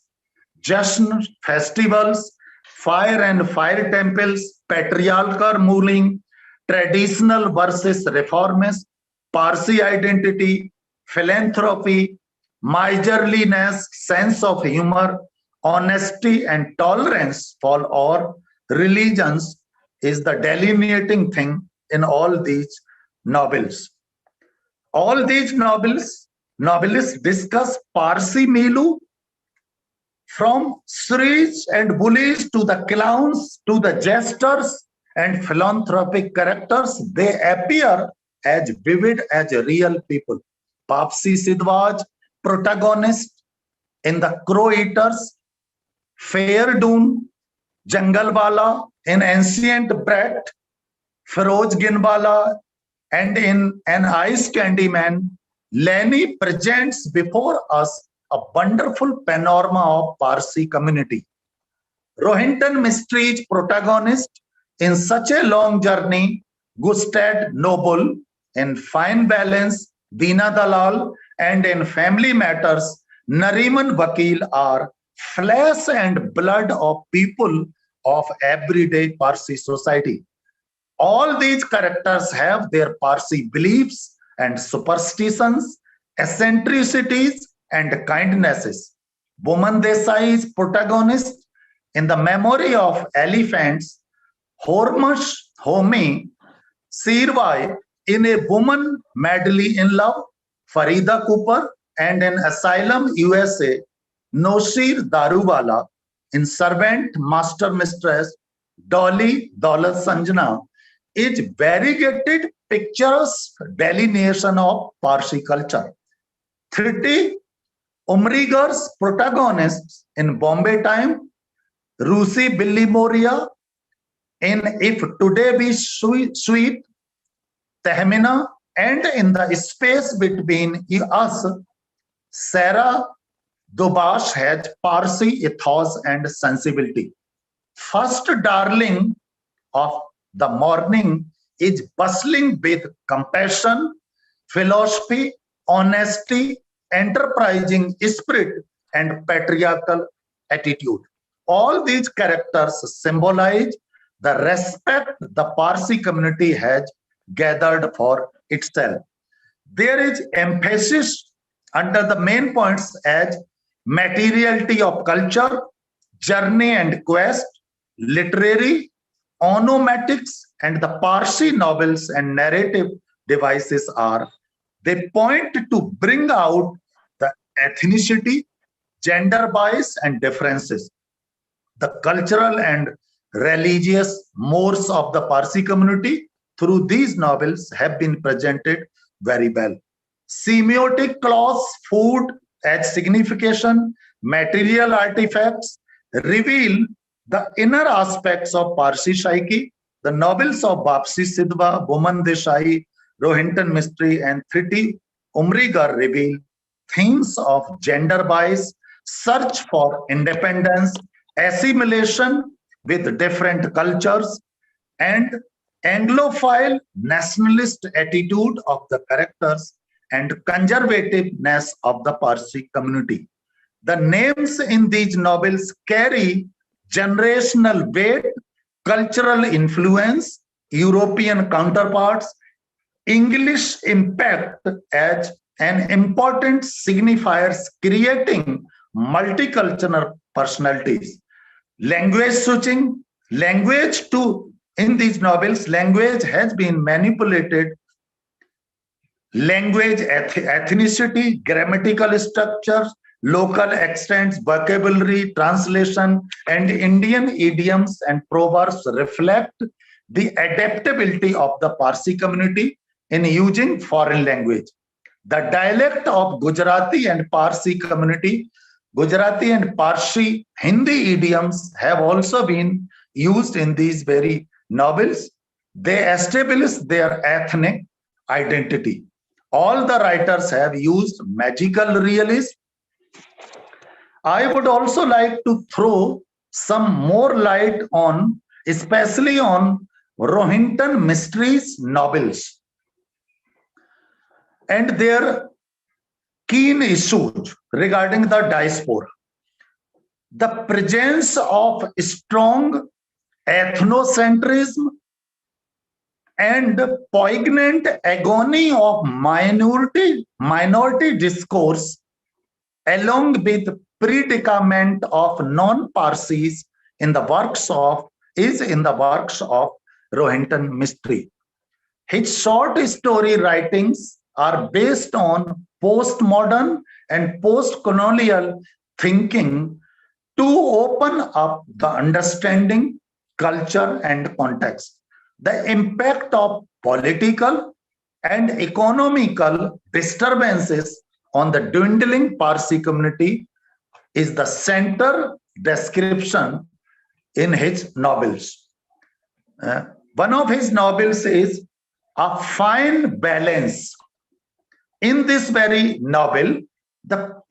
jasn, festivals, fire and fire temples, patriarchal ruling, traditional versus reformist, Parsi identity, philanthropy, miserliness, sense of humor, honesty and tolerance for all religions is the delineating thing in all these novels. All these novelists discuss Parsi Milu, from shrews and bullies to the clowns to the jesters and philanthropic characters. They appear as vivid as real people. Babsi Sidhwa's protagonist in The Crow Eaters, Fairdoon, Jangalwala, in Ancient Brat, Feroz Ginwala, and in An Ice Candy Man, Lenny presents before us a wonderful panorama of Parsi community. Rohinton Mystery's protagonist in Such a Long Journey, Gustad Noble, in Fine Balance, Deena Dalal, and in Family Matters, Nariman Vakil are flesh and blood of people of everyday Parsi society. All these characters have their Parsi beliefs and superstitions, eccentricities, and kindnesses. Boman Desai's protagonist in The Memory of Elephants, Hormush Homi, Sirvai in A Woman Madly in Love, Farida Cooper, and in Asylum USA, Noshir Daruwala, in Servant Master Mistress, Dolly Daulat Sanjana, is variegated pictures delineation of Parsi culture. 30 Umrigar's protagonists in Bombay Time, Rusi Billy Moria in If Today Be Sweet, Tehmina, and in the space between us, Sarah Dobash has Parsi ethos and sensibility. First darling of the morning is bustling with compassion, philosophy, honesty, enterprising spirit, and patriarchal attitude. All these characters symbolize the respect the Parsi community has gathered for itself. There is emphasis under the main points as materiality of culture, journey and quest, literary, onomatics, and the Parsi novels and narrative devices are. They point to bring out the ethnicity, gender bias, and differences. The cultural and religious mores of the Parsi community through these novels have been presented very well. Semiotic clause, food as signification, material artifacts reveal the inner aspects of Parsi psyche. The novels of Bapsi Sidhwa, Woman Desai, Rohinton Mystery, and 30 Umrigar reveal themes of gender bias, search for independence, assimilation with different cultures, and Anglophile nationalist attitude of the characters and conservativeness of the Parsi community. The names in these novels carry generational weight, cultural influence, European counterparts, English impact as an important signifiers creating multicultural personalities. Language switching, language too. In these novels, language has been manipulated. Language, ethnicity, grammatical structures, local accents, vocabulary, translation, and Indian idioms and proverbs reflect the adaptability of the Parsi community in using foreign language. The dialect of Gujarati and Parsi community, Gujarati and Parsi Hindi idioms have also been used in these very novels. They establish their ethnic identity. All the writers have used magical realism. I would also like to throw some more light on, especially on Rohinton Mysteries novels and their keen issues regarding the diaspora. The presence of strong ethnocentrism and poignant agony of minority discourse, along with predicament of non-Parsis in the works of Rohinton Mystery. His short story writings are based on postmodern and post-colonial thinking to open up the understanding, culture, and context. The impact of political and economical disturbances on the dwindling Parsi community is the center description in his novels. One of his novels is A Fine Balance. In this very novel, the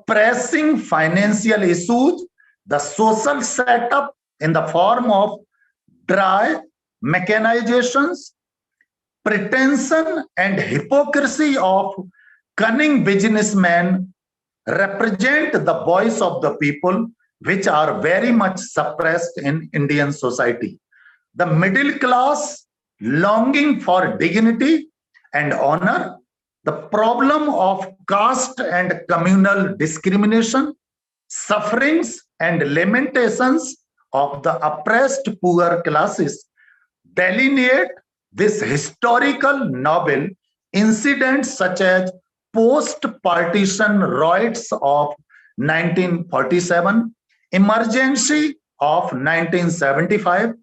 pressing financial issues, the social setup in the form of dry mechanizations, pretension and hypocrisy of cunning businessmen represent the voice of the people, which are very much suppressed in Indian society. The middle class longing for dignity and honor, the problem of caste and communal discrimination, sufferings and lamentations of the oppressed poor classes, delineate this historical novel incidents such as post-partition riots of 1947, emergency of 1975,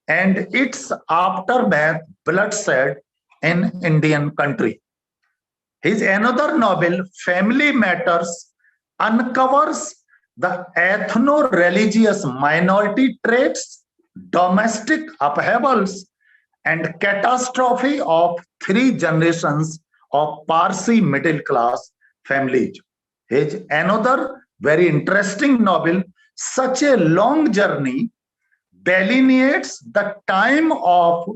and its aftermath bloodshed in Indian country. His another novel, Family Matters, uncovers the ethno-religious minority traits, domestic upheavals, and catastrophe of 3 generations of Parsi middle class families. His another very interesting novel, Such a Long Journey, delineates the time of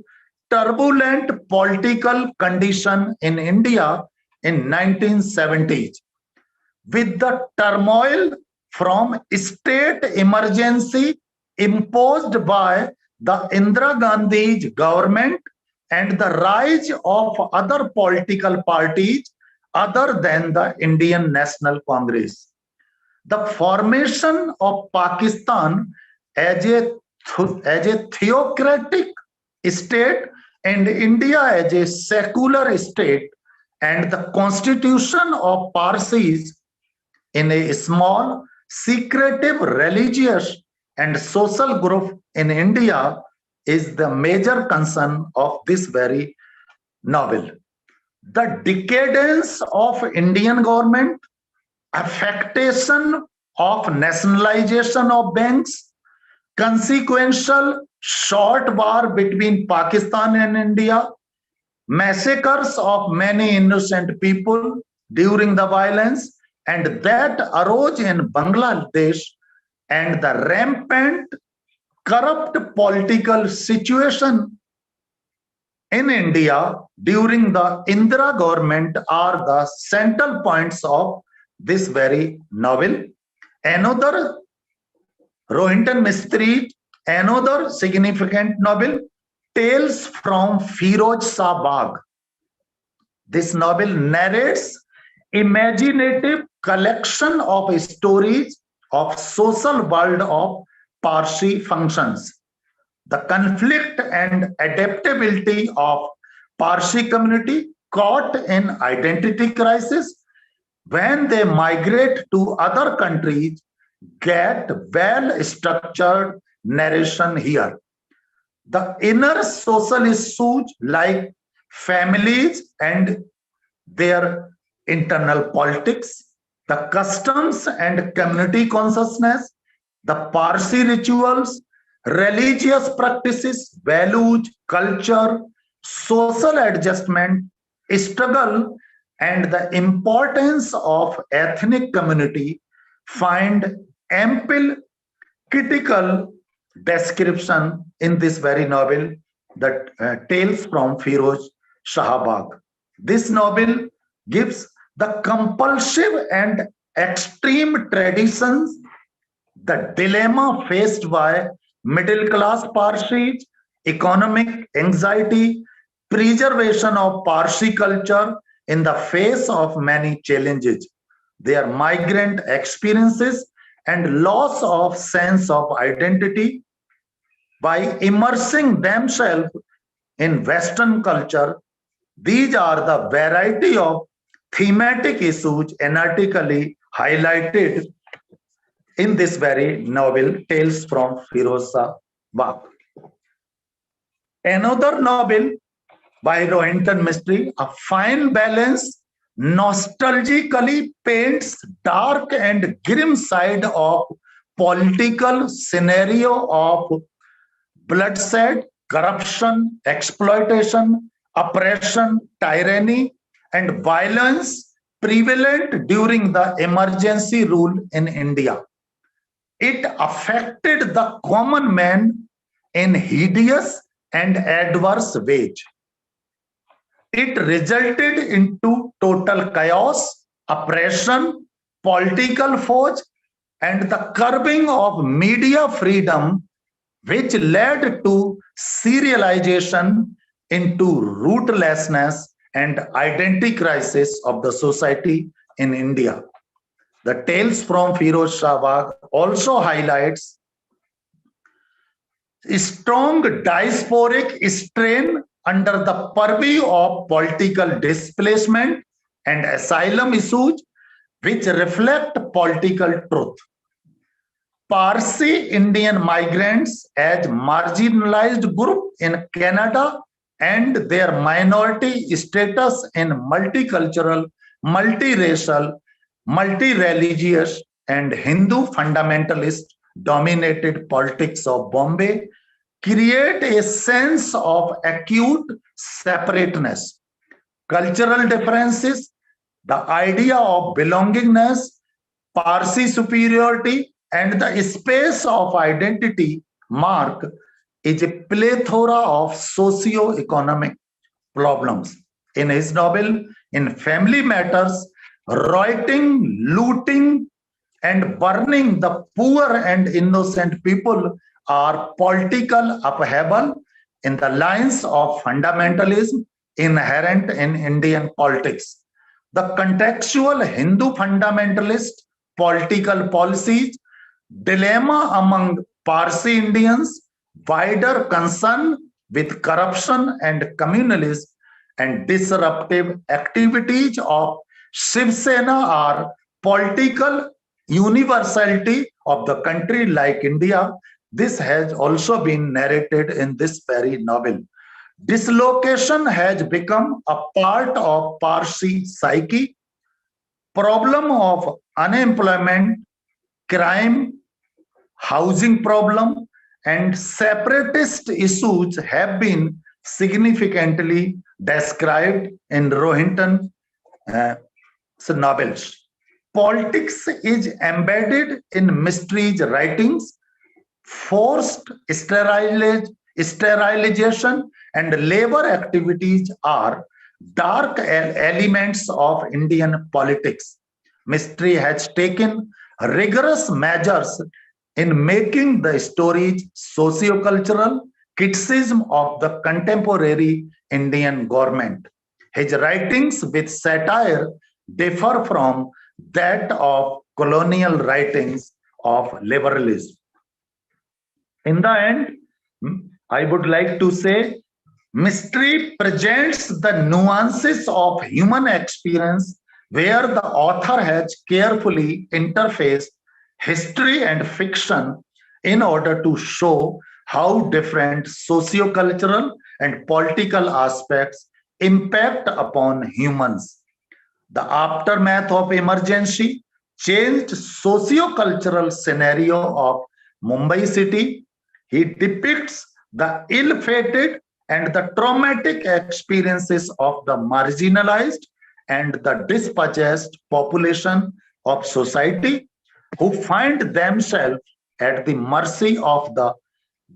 turbulent political condition in India in 1970s, with the turmoil from state emergency imposed by the Indira Gandhi's government and the rise of other political parties other than the Indian National Congress. The formation of Pakistan as a theocratic state and India as a secular state, and the constitution of Parsis in a small, secretive religious and social group in India is the major concern of this very novel. The decadence of Indian government, affectation of nationalization of banks, consequential short war between Pakistan and India, massacres of many innocent people during the violence, and that arose in Bangladesh, and the rampant corrupt political situation in India during the Indira government are the central points of this very novel. Another, Rohinton Mistry, another significant novel, Tales from Firoz Shah Bagh. This novel narrates imaginative collection of stories of social world of Parsi functions. The conflict and adaptability of Parsi community caught in identity crisis when they migrate to other countries get well-structured narration here. The inner social issues like families and their internal politics, the customs and community consciousness, the Parsi rituals, religious practices, values, culture, social adjustment, struggle, and the importance of ethnic community find ample critical description in this very novel, that Tales from Firoz Shah Bagh. This novel gives the compulsive and extreme traditions, the dilemma faced by middle-class Parsis, economic anxiety, preservation of Parsi culture in the face of many challenges, their migrant experiences, and loss of sense of identity. By immersing themselves in Western culture, these are the variety of thematic issues analytically highlighted in this very novel, Tales from Firoz Shah Bagh. Another novel by Rohinton Mistry, a fine balance, nostalgically paints dark and grim side of political scenario of bloodshed, corruption, exploitation, oppression, tyranny, and violence prevalent during the emergency rule in India. It affected the common man in hideous and adverse ways. It resulted into total chaos, oppression, political force, and the curbing of media freedom, which led to serialization into rootlessness and identity crisis of the society in India. The Tales from Firoz Shah Bagh also highlights strong diasporic strain under the purview of political displacement and asylum issues, which reflect political truth. Parsi Indian migrants as marginalized group in Canada and their minority status in multicultural, multiracial, multi-religious and Hindu fundamentalist dominated politics of Bombay create a sense of acute separateness. Cultural differences, the idea of belongingness, Parsi superiority, and the space of identity mark is a plethora of socio-economic problems. In his novel, In Family Matters, rioting, looting, and burning the poor and innocent people are political upheaval in the lines of fundamentalism inherent in Indian politics. The contextual Hindu fundamentalist political policies, dilemma among Parsi Indians, wider concern with corruption and communalism, and disruptive activities of Shiv Sena are political universality of the country like India. This has also been narrated in this very novel. Dislocation has become a part of Parsi psyche. Problem of unemployment, crime, housing problem, and separatist issues have been significantly described in Rohinton novels. Politics is embedded in Mystery's writings. Forced sterilization and labor activities are dark elements of Indian politics. Mystery has taken rigorous measures in making the stories socio-cultural criticism of the contemporary Indian government. His writings with satire differ from that of colonial writings of liberalism. In the end, I would like to say, Mystery presents the nuances of human experience where the author has carefully interfaced history and fiction in order to show how different socio-cultural and political aspects impact upon humans. The aftermath of emergency changed socio-cultural scenario of Mumbai city. He depicts the ill-fated and the traumatic experiences of the marginalized and the dispossessed population of society who find themselves at the mercy of the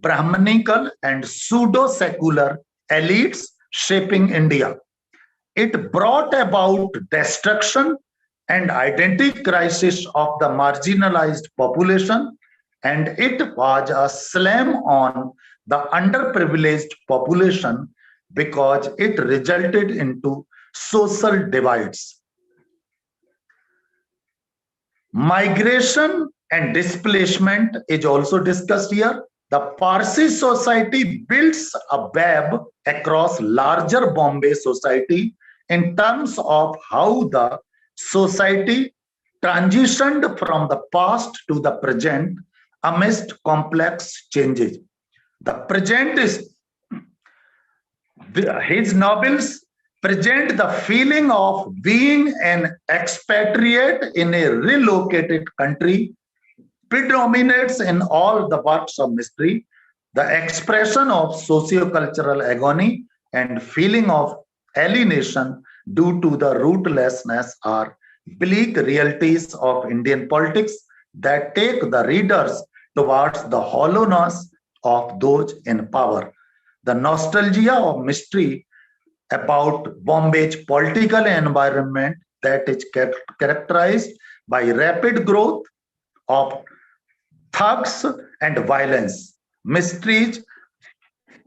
Brahmanical and pseudo-secular elites shaping India. It brought about destruction and identity crisis of the marginalized population, and it was a slam on the underprivileged population because it resulted into social divides. Migration and displacement is also discussed here. The Parsi society builds a web across larger Bombay society in terms of how the society transitioned from the past to the present amidst complex changes. The present is, his novels present the feeling of being an expatriate in a relocated country predominates in all the works of Mystery. The expression of socio-cultural agony and feeling of alienation due to the rootlessness are bleak realities of Indian politics that take the readers towards the hollowness of those in power. The nostalgia of Mystery about Bombay's political environment that is characterized by rapid growth of thugs and violence. Mystery's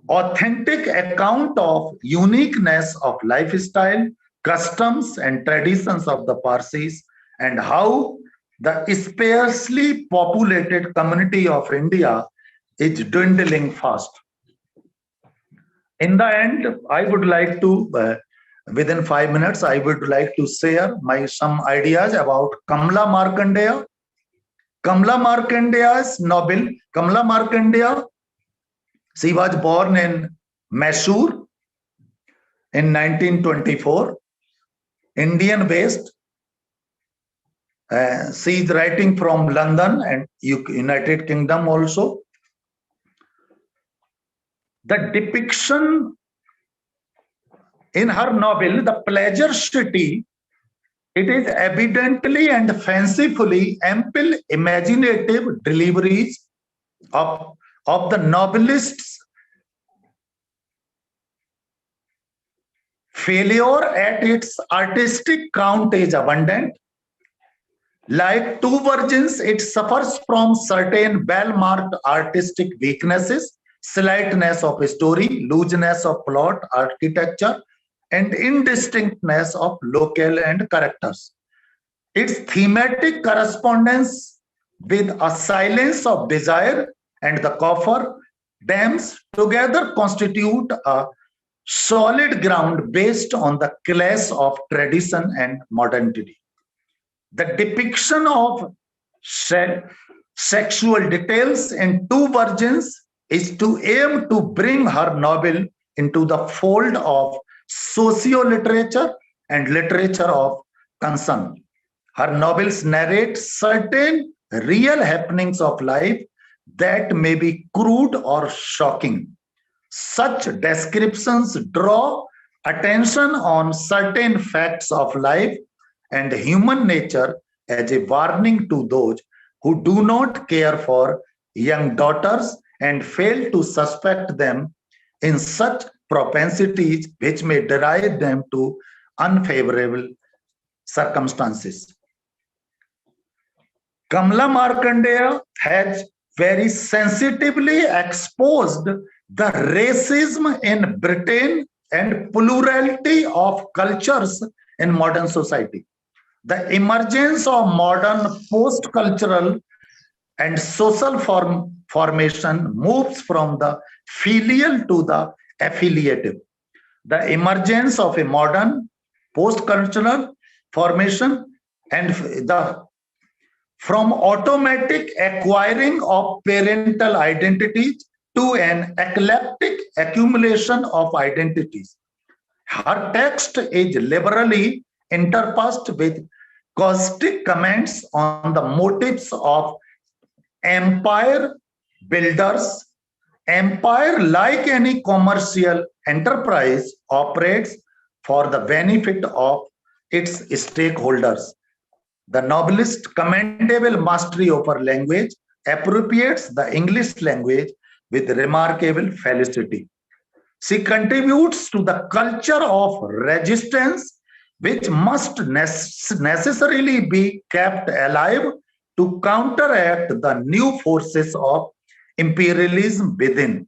authentic account of uniqueness of lifestyle, customs and traditions of the Parsis, and how the sparsely populated community of India is dwindling fast. In the end, I would like to, within 5 minutes, I would like to share some ideas about Kamala Markandeya. Kamala Markandeya's Nobel. Kamala Markandeya, she was born in Mysore in 1924, Indian-based. She is writing from London and United Kingdom also. The depiction in her novel, The Pleasure City, it is evidently and fancifully ample imaginative deliveries of the novelist's failure at its artistic count is abundant. Like Two Virgins, it suffers from certain well-marked artistic weaknesses, slightness of story, looseness of plot, architecture, and indistinctness of locale and characters. Its thematic correspondence with a silence of desire and the coffer dams together constitute a solid ground based on the clash of tradition and modernity. The depiction of sexual details in Two Virgins is to aim to bring her novel into the fold of socio-literature and literature of concern. Her novels narrate certain real happenings of life that may be crude or shocking. Such descriptions draw attention on certain facts of life and human nature as a warning to those who do not care for young daughters and fail to suspect them in such propensities which may drive them to unfavorable circumstances. Kamala Markandeya has very sensitively exposed the racism in Britain and plurality of cultures in modern society. The emergence of modern post-cultural and social formation moves from the filial to the affiliative. The emergence of a modern post-cultural formation and from automatic acquiring of parental identities to an eclectic accumulation of identities. Her text is liberally interspersed with caustic comments on the motives of empire builders. Empire, like any commercial enterprise, operates for the benefit of its stakeholders. The novelist's commendable mastery over language appropriates the English language with remarkable felicity. She contributes to the culture of resistance, which must necessarily be kept alive to counteract the new forces of imperialism within.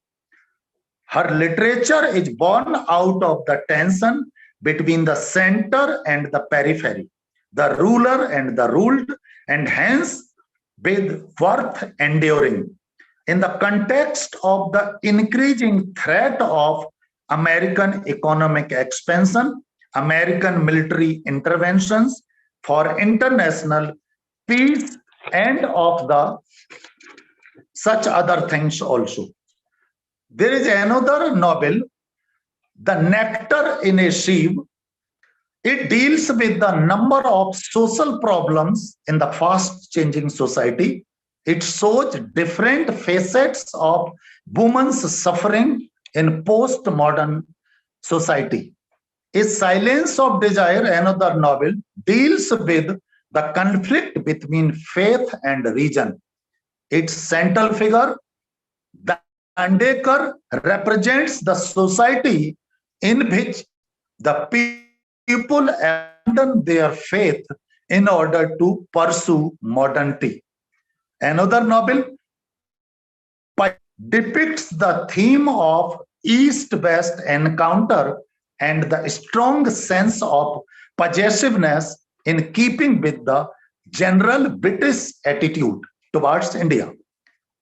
Her literature is born out of the tension between the center and the periphery, the ruler and the ruled, and hence with worth enduring. In the context of the increasing threat of American economic expansion, American military interventions for international peace, and of the such other things also. There is another novel, The Nectar in a Sieve. It deals with the number of social problems in the fast-changing society. It shows different facets of women's suffering in post-modern society. A Silence of Desire, another novel, deals with the conflict between faith and religion. Its central figure, the undertaker, represents the society in which the people abandon their faith in order to pursue modernity. Another novel depicts the theme of East-West encounter and the strong sense of possessiveness in keeping with the general British attitude towards India.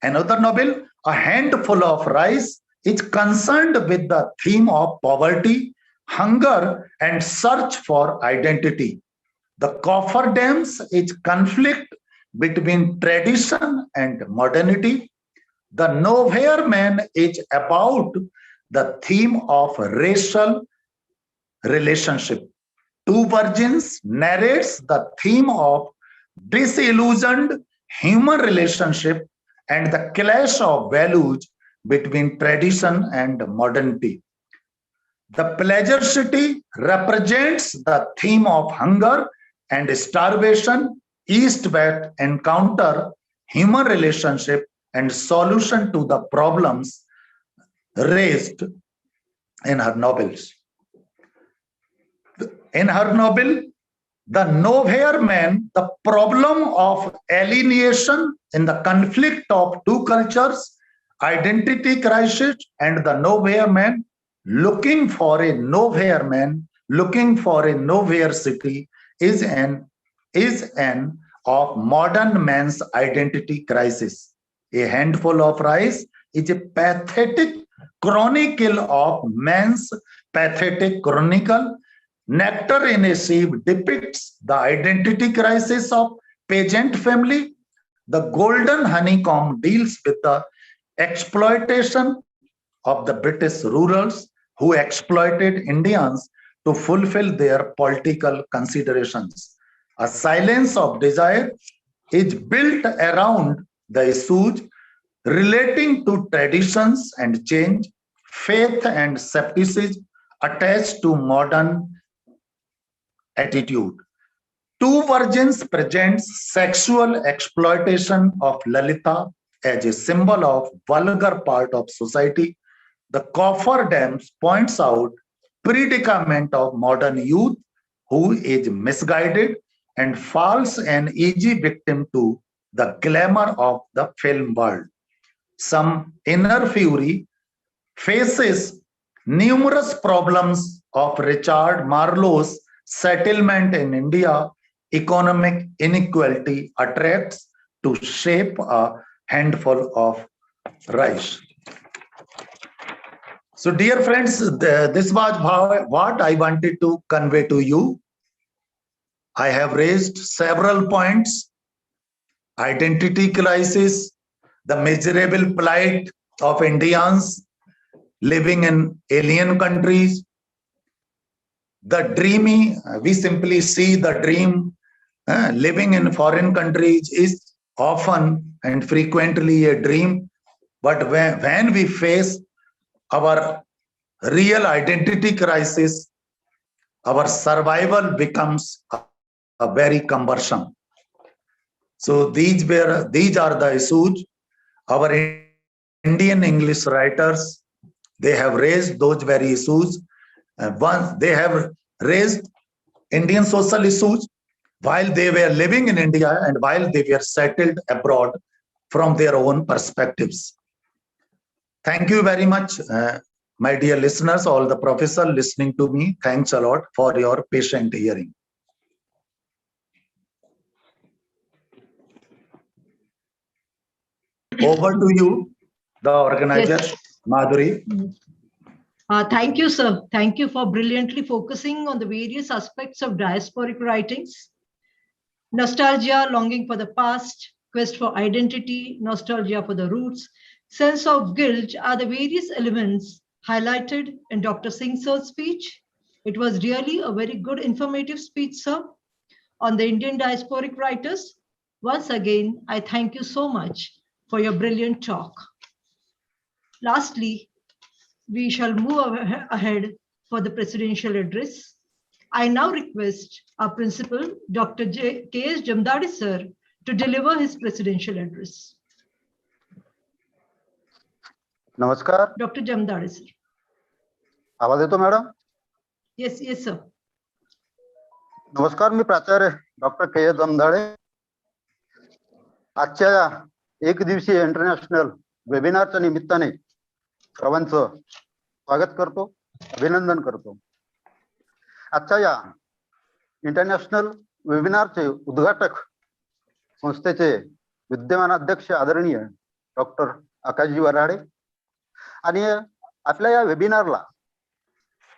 Another novel, A handful of rice is concerned with the theme of poverty, hunger, and search for identity. The cofferdams is conflict between tradition and modernity. The Nowhere Man is about the theme of racial relationship. Two Virgins narrates the theme of disillusioned human relationship and the clash of values between tradition and modernity. The Pleasure City represents the theme of hunger and starvation, East-West encounter, human relationship, and solution to the problems raised in her novels. In her novel, The Nowhere Man, the problem of alienation in the conflict of two cultures, identity crisis, and the nowhere man looking for a nowhere man, looking for a nowhere city is an of modern man's identity crisis. A handful of rice is a pathetic chronicle of man's pathetic chronicle. Nectar in a Sieve depicts the identity crisis of peasant family. The Golden Honeycomb deals with the exploitation of the British rurals who exploited Indians to fulfill their political considerations. A Silence of Desire is built around the issues relating to traditions and change, faith and skepticism attached to modern attitude. Two Virgins presents sexual exploitation of Lalita as a symbol of vulgar part of society. The Cofferdams points out predicament of modern youth who is misguided and falls an easy victim to the glamour of the film world. Some Inner Fury faces numerous problems of Richard Marlowe's settlement in India. Economic inequality attracts to shape a handful of rice. So dear friends, this was what I wanted to convey to you. I have raised several points: identity crisis, the miserable plight of Indians living in alien countries, the dreamy, we simply see the dream. Living in foreign countries is often and frequently a dream, but when we face our real identity crisis, our survival becomes a very cumbersome. So these are the issues. Our Indian English writers, they have raised those very issues. They have raised Indian social issues while they were living in India and while they were settled abroad from their own perspectives. Thank you very much, my dear listeners, all the professors listening to me. Thanks a lot for your patient hearing. Over to you, the organizer, yes. Madhuri. Thank you, sir. Thank you for brilliantly focusing on the various aspects of diasporic writings. Nostalgia, longing for the past, quest for identity, nostalgia for the roots, sense of guilt are the various elements highlighted in Dr. Singh sir's speech. It was really a very good informative speech, sir, on the Indian diasporic writers. Once again, I thank you so much for your brilliant talk. Lastly, we shall move ahead for the presidential address. I now request our principal, Dr. K.S. Jamdade sir, to deliver his presidential address. नमस्कार. Dr. Jamdade sir. आवाज येतो madam? Yes, yes sir. नमस्कार, मी प्राचार्य doctor के. जमदाडे. आजच्या एक दिवसीय international वेबिनारच्या निमित्ताने सर्वांचं स्वागत करतो, अभिनंदन करतो. आजच्या या इंटरनॅशनल वेबिनारचे उद्घाटक संस्थेचे विद्यमान अध्यक्ष आदरणीय डॉक्टर आकाशजी वराडे आणि आपल्या या वेबिनारला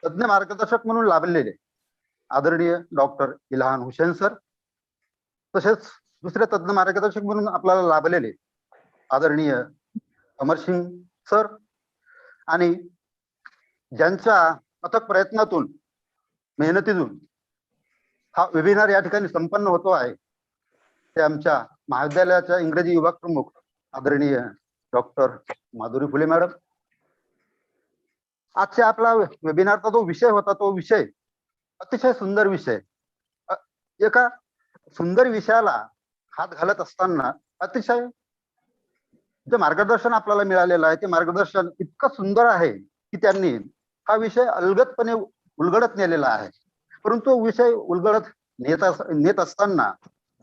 तज्ञ मार्गदर्शक म्हणून लाभलेले आदरणीय डॉक्टर इल्हान हुसेन सर, तसेच दुसरे तज्ञ मार्गदर्शक म्हणून आपल्याला लाभलेले आदरणीय अमरसिंग सर आणि ज्यांच्या अथक प्रयत्नातून मेहनतीतून हा वेबिनार या ठिकाणी संपन्न होतो आहे ते आमच्या महाविद्यालयाच्या इंग्रजी विभाग प्रमुख आदरणीय डॉक्टर माधुरी फुले मॅडम. आजच्या आपला वेबिनारचा जो विषय होता तो विषय अतिशय सुंदर विषय. एका सुंदर विषयाला हात घालत असताना अतिशय जे मार्गदर्शन आपल्याला मिळालेलं आहे ते मार्गदर्शन इतकं सुंदर आहे की त्यांनी हा विषय अलगदपणे उलगडत नेलेला आहे. परंतु विषय उलगडत नेत असताना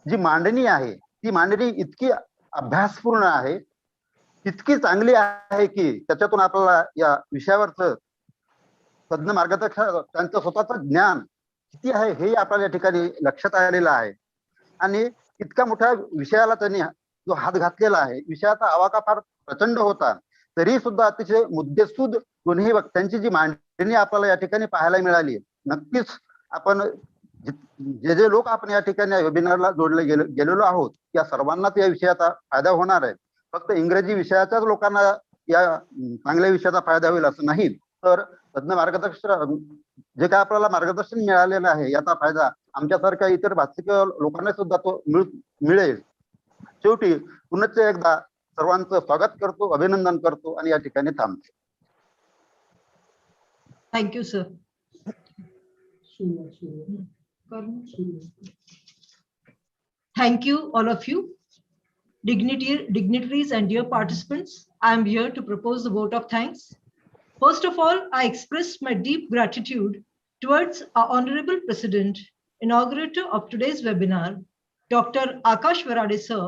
जी मांडणी आहे ती मांडणी इतकी अभ्यासपूर्ण आहे, इतकी चांगली आहे की त्याच्यातून आपल्याला या विषयावरचं तज्ञ मार्गदर्शक त्यांचं स्वतःचं ज्ञान किती आहे हे आपल्याला या ठिकाणी लक्षात आलेलं आहे. आणि इतक्या मोठ्या विषयाला त्यांनी जो हात घातलेला आहे, विषयाचा आवाका फार प्रचंड होता तरी सुद्धा अतिशय मुद्देसूद दोन्ही वक्त्यांची जी मांडणी आपल्याला या ठिकाणी पाहायला मिळाली. नक्कीच आपण जे लोक आपण या ठिकाणी वेबिनारला जोडले गेलेलो आहोत या सर्वांनाच या विषयाचा फायदा होणार आहे. फक्त इंग्रजी विषयाच्याच लोकांना या चांगल्या विषयाचा फायदा होईल असं नाही, तर तज्ञ मार्गदर्शक जे काय आपल्याला मार्गदर्शन मिळालेलं आहे याचा फायदा आमच्यासारख्या इतर भाषिक लोकांना सुद्धा तो मिळेल. शेवटी पुनश्च एकदा सर्वांचं स्वागत करतो, अभिनंदन करतो आणि या ठिकाणी थांबतो. Thank you sir. Thank you, all of you. Dignitaries and dear participants, I am here to propose the vote of thanks. First of all, I express my deep gratitude towards our Honorable President, inaugurator of today's webinar, Dr. Akash Varhade sir,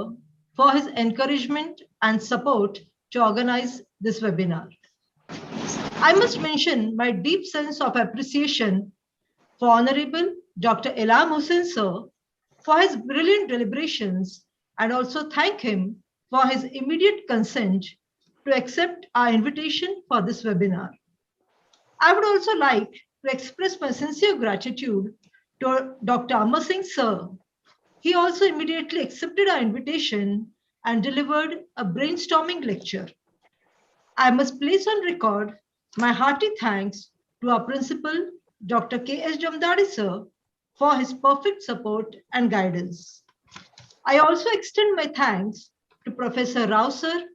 for his encouragement and support to organize this webinar. I must mention my deep sense of appreciation for Honorable Dr. Ilham Hussain sir for his brilliant deliberations and also thank him for his immediate consent to accept our invitation for this webinar. I would also like to express my sincere gratitude to Dr. Amar Singh sir. He also immediately accepted our invitation and delivered a brainstorming lecture. I must place on record my hearty thanks to our principal, Dr. K.S. Jamdari sir, for his perfect support and guidance. I also extend my thanks to Professor Rao sir,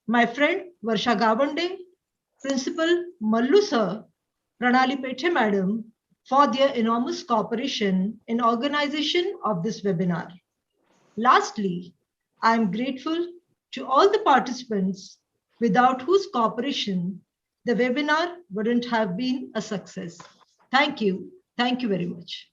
my friend Varsha Gavande, Principal Mallu sir, Pranali Pethe madam, for their enormous cooperation in organization of this webinar. Lastly, I am grateful to all the participants without whose cooperation the webinar wouldn't have been a success. Thank you. Thank you very much.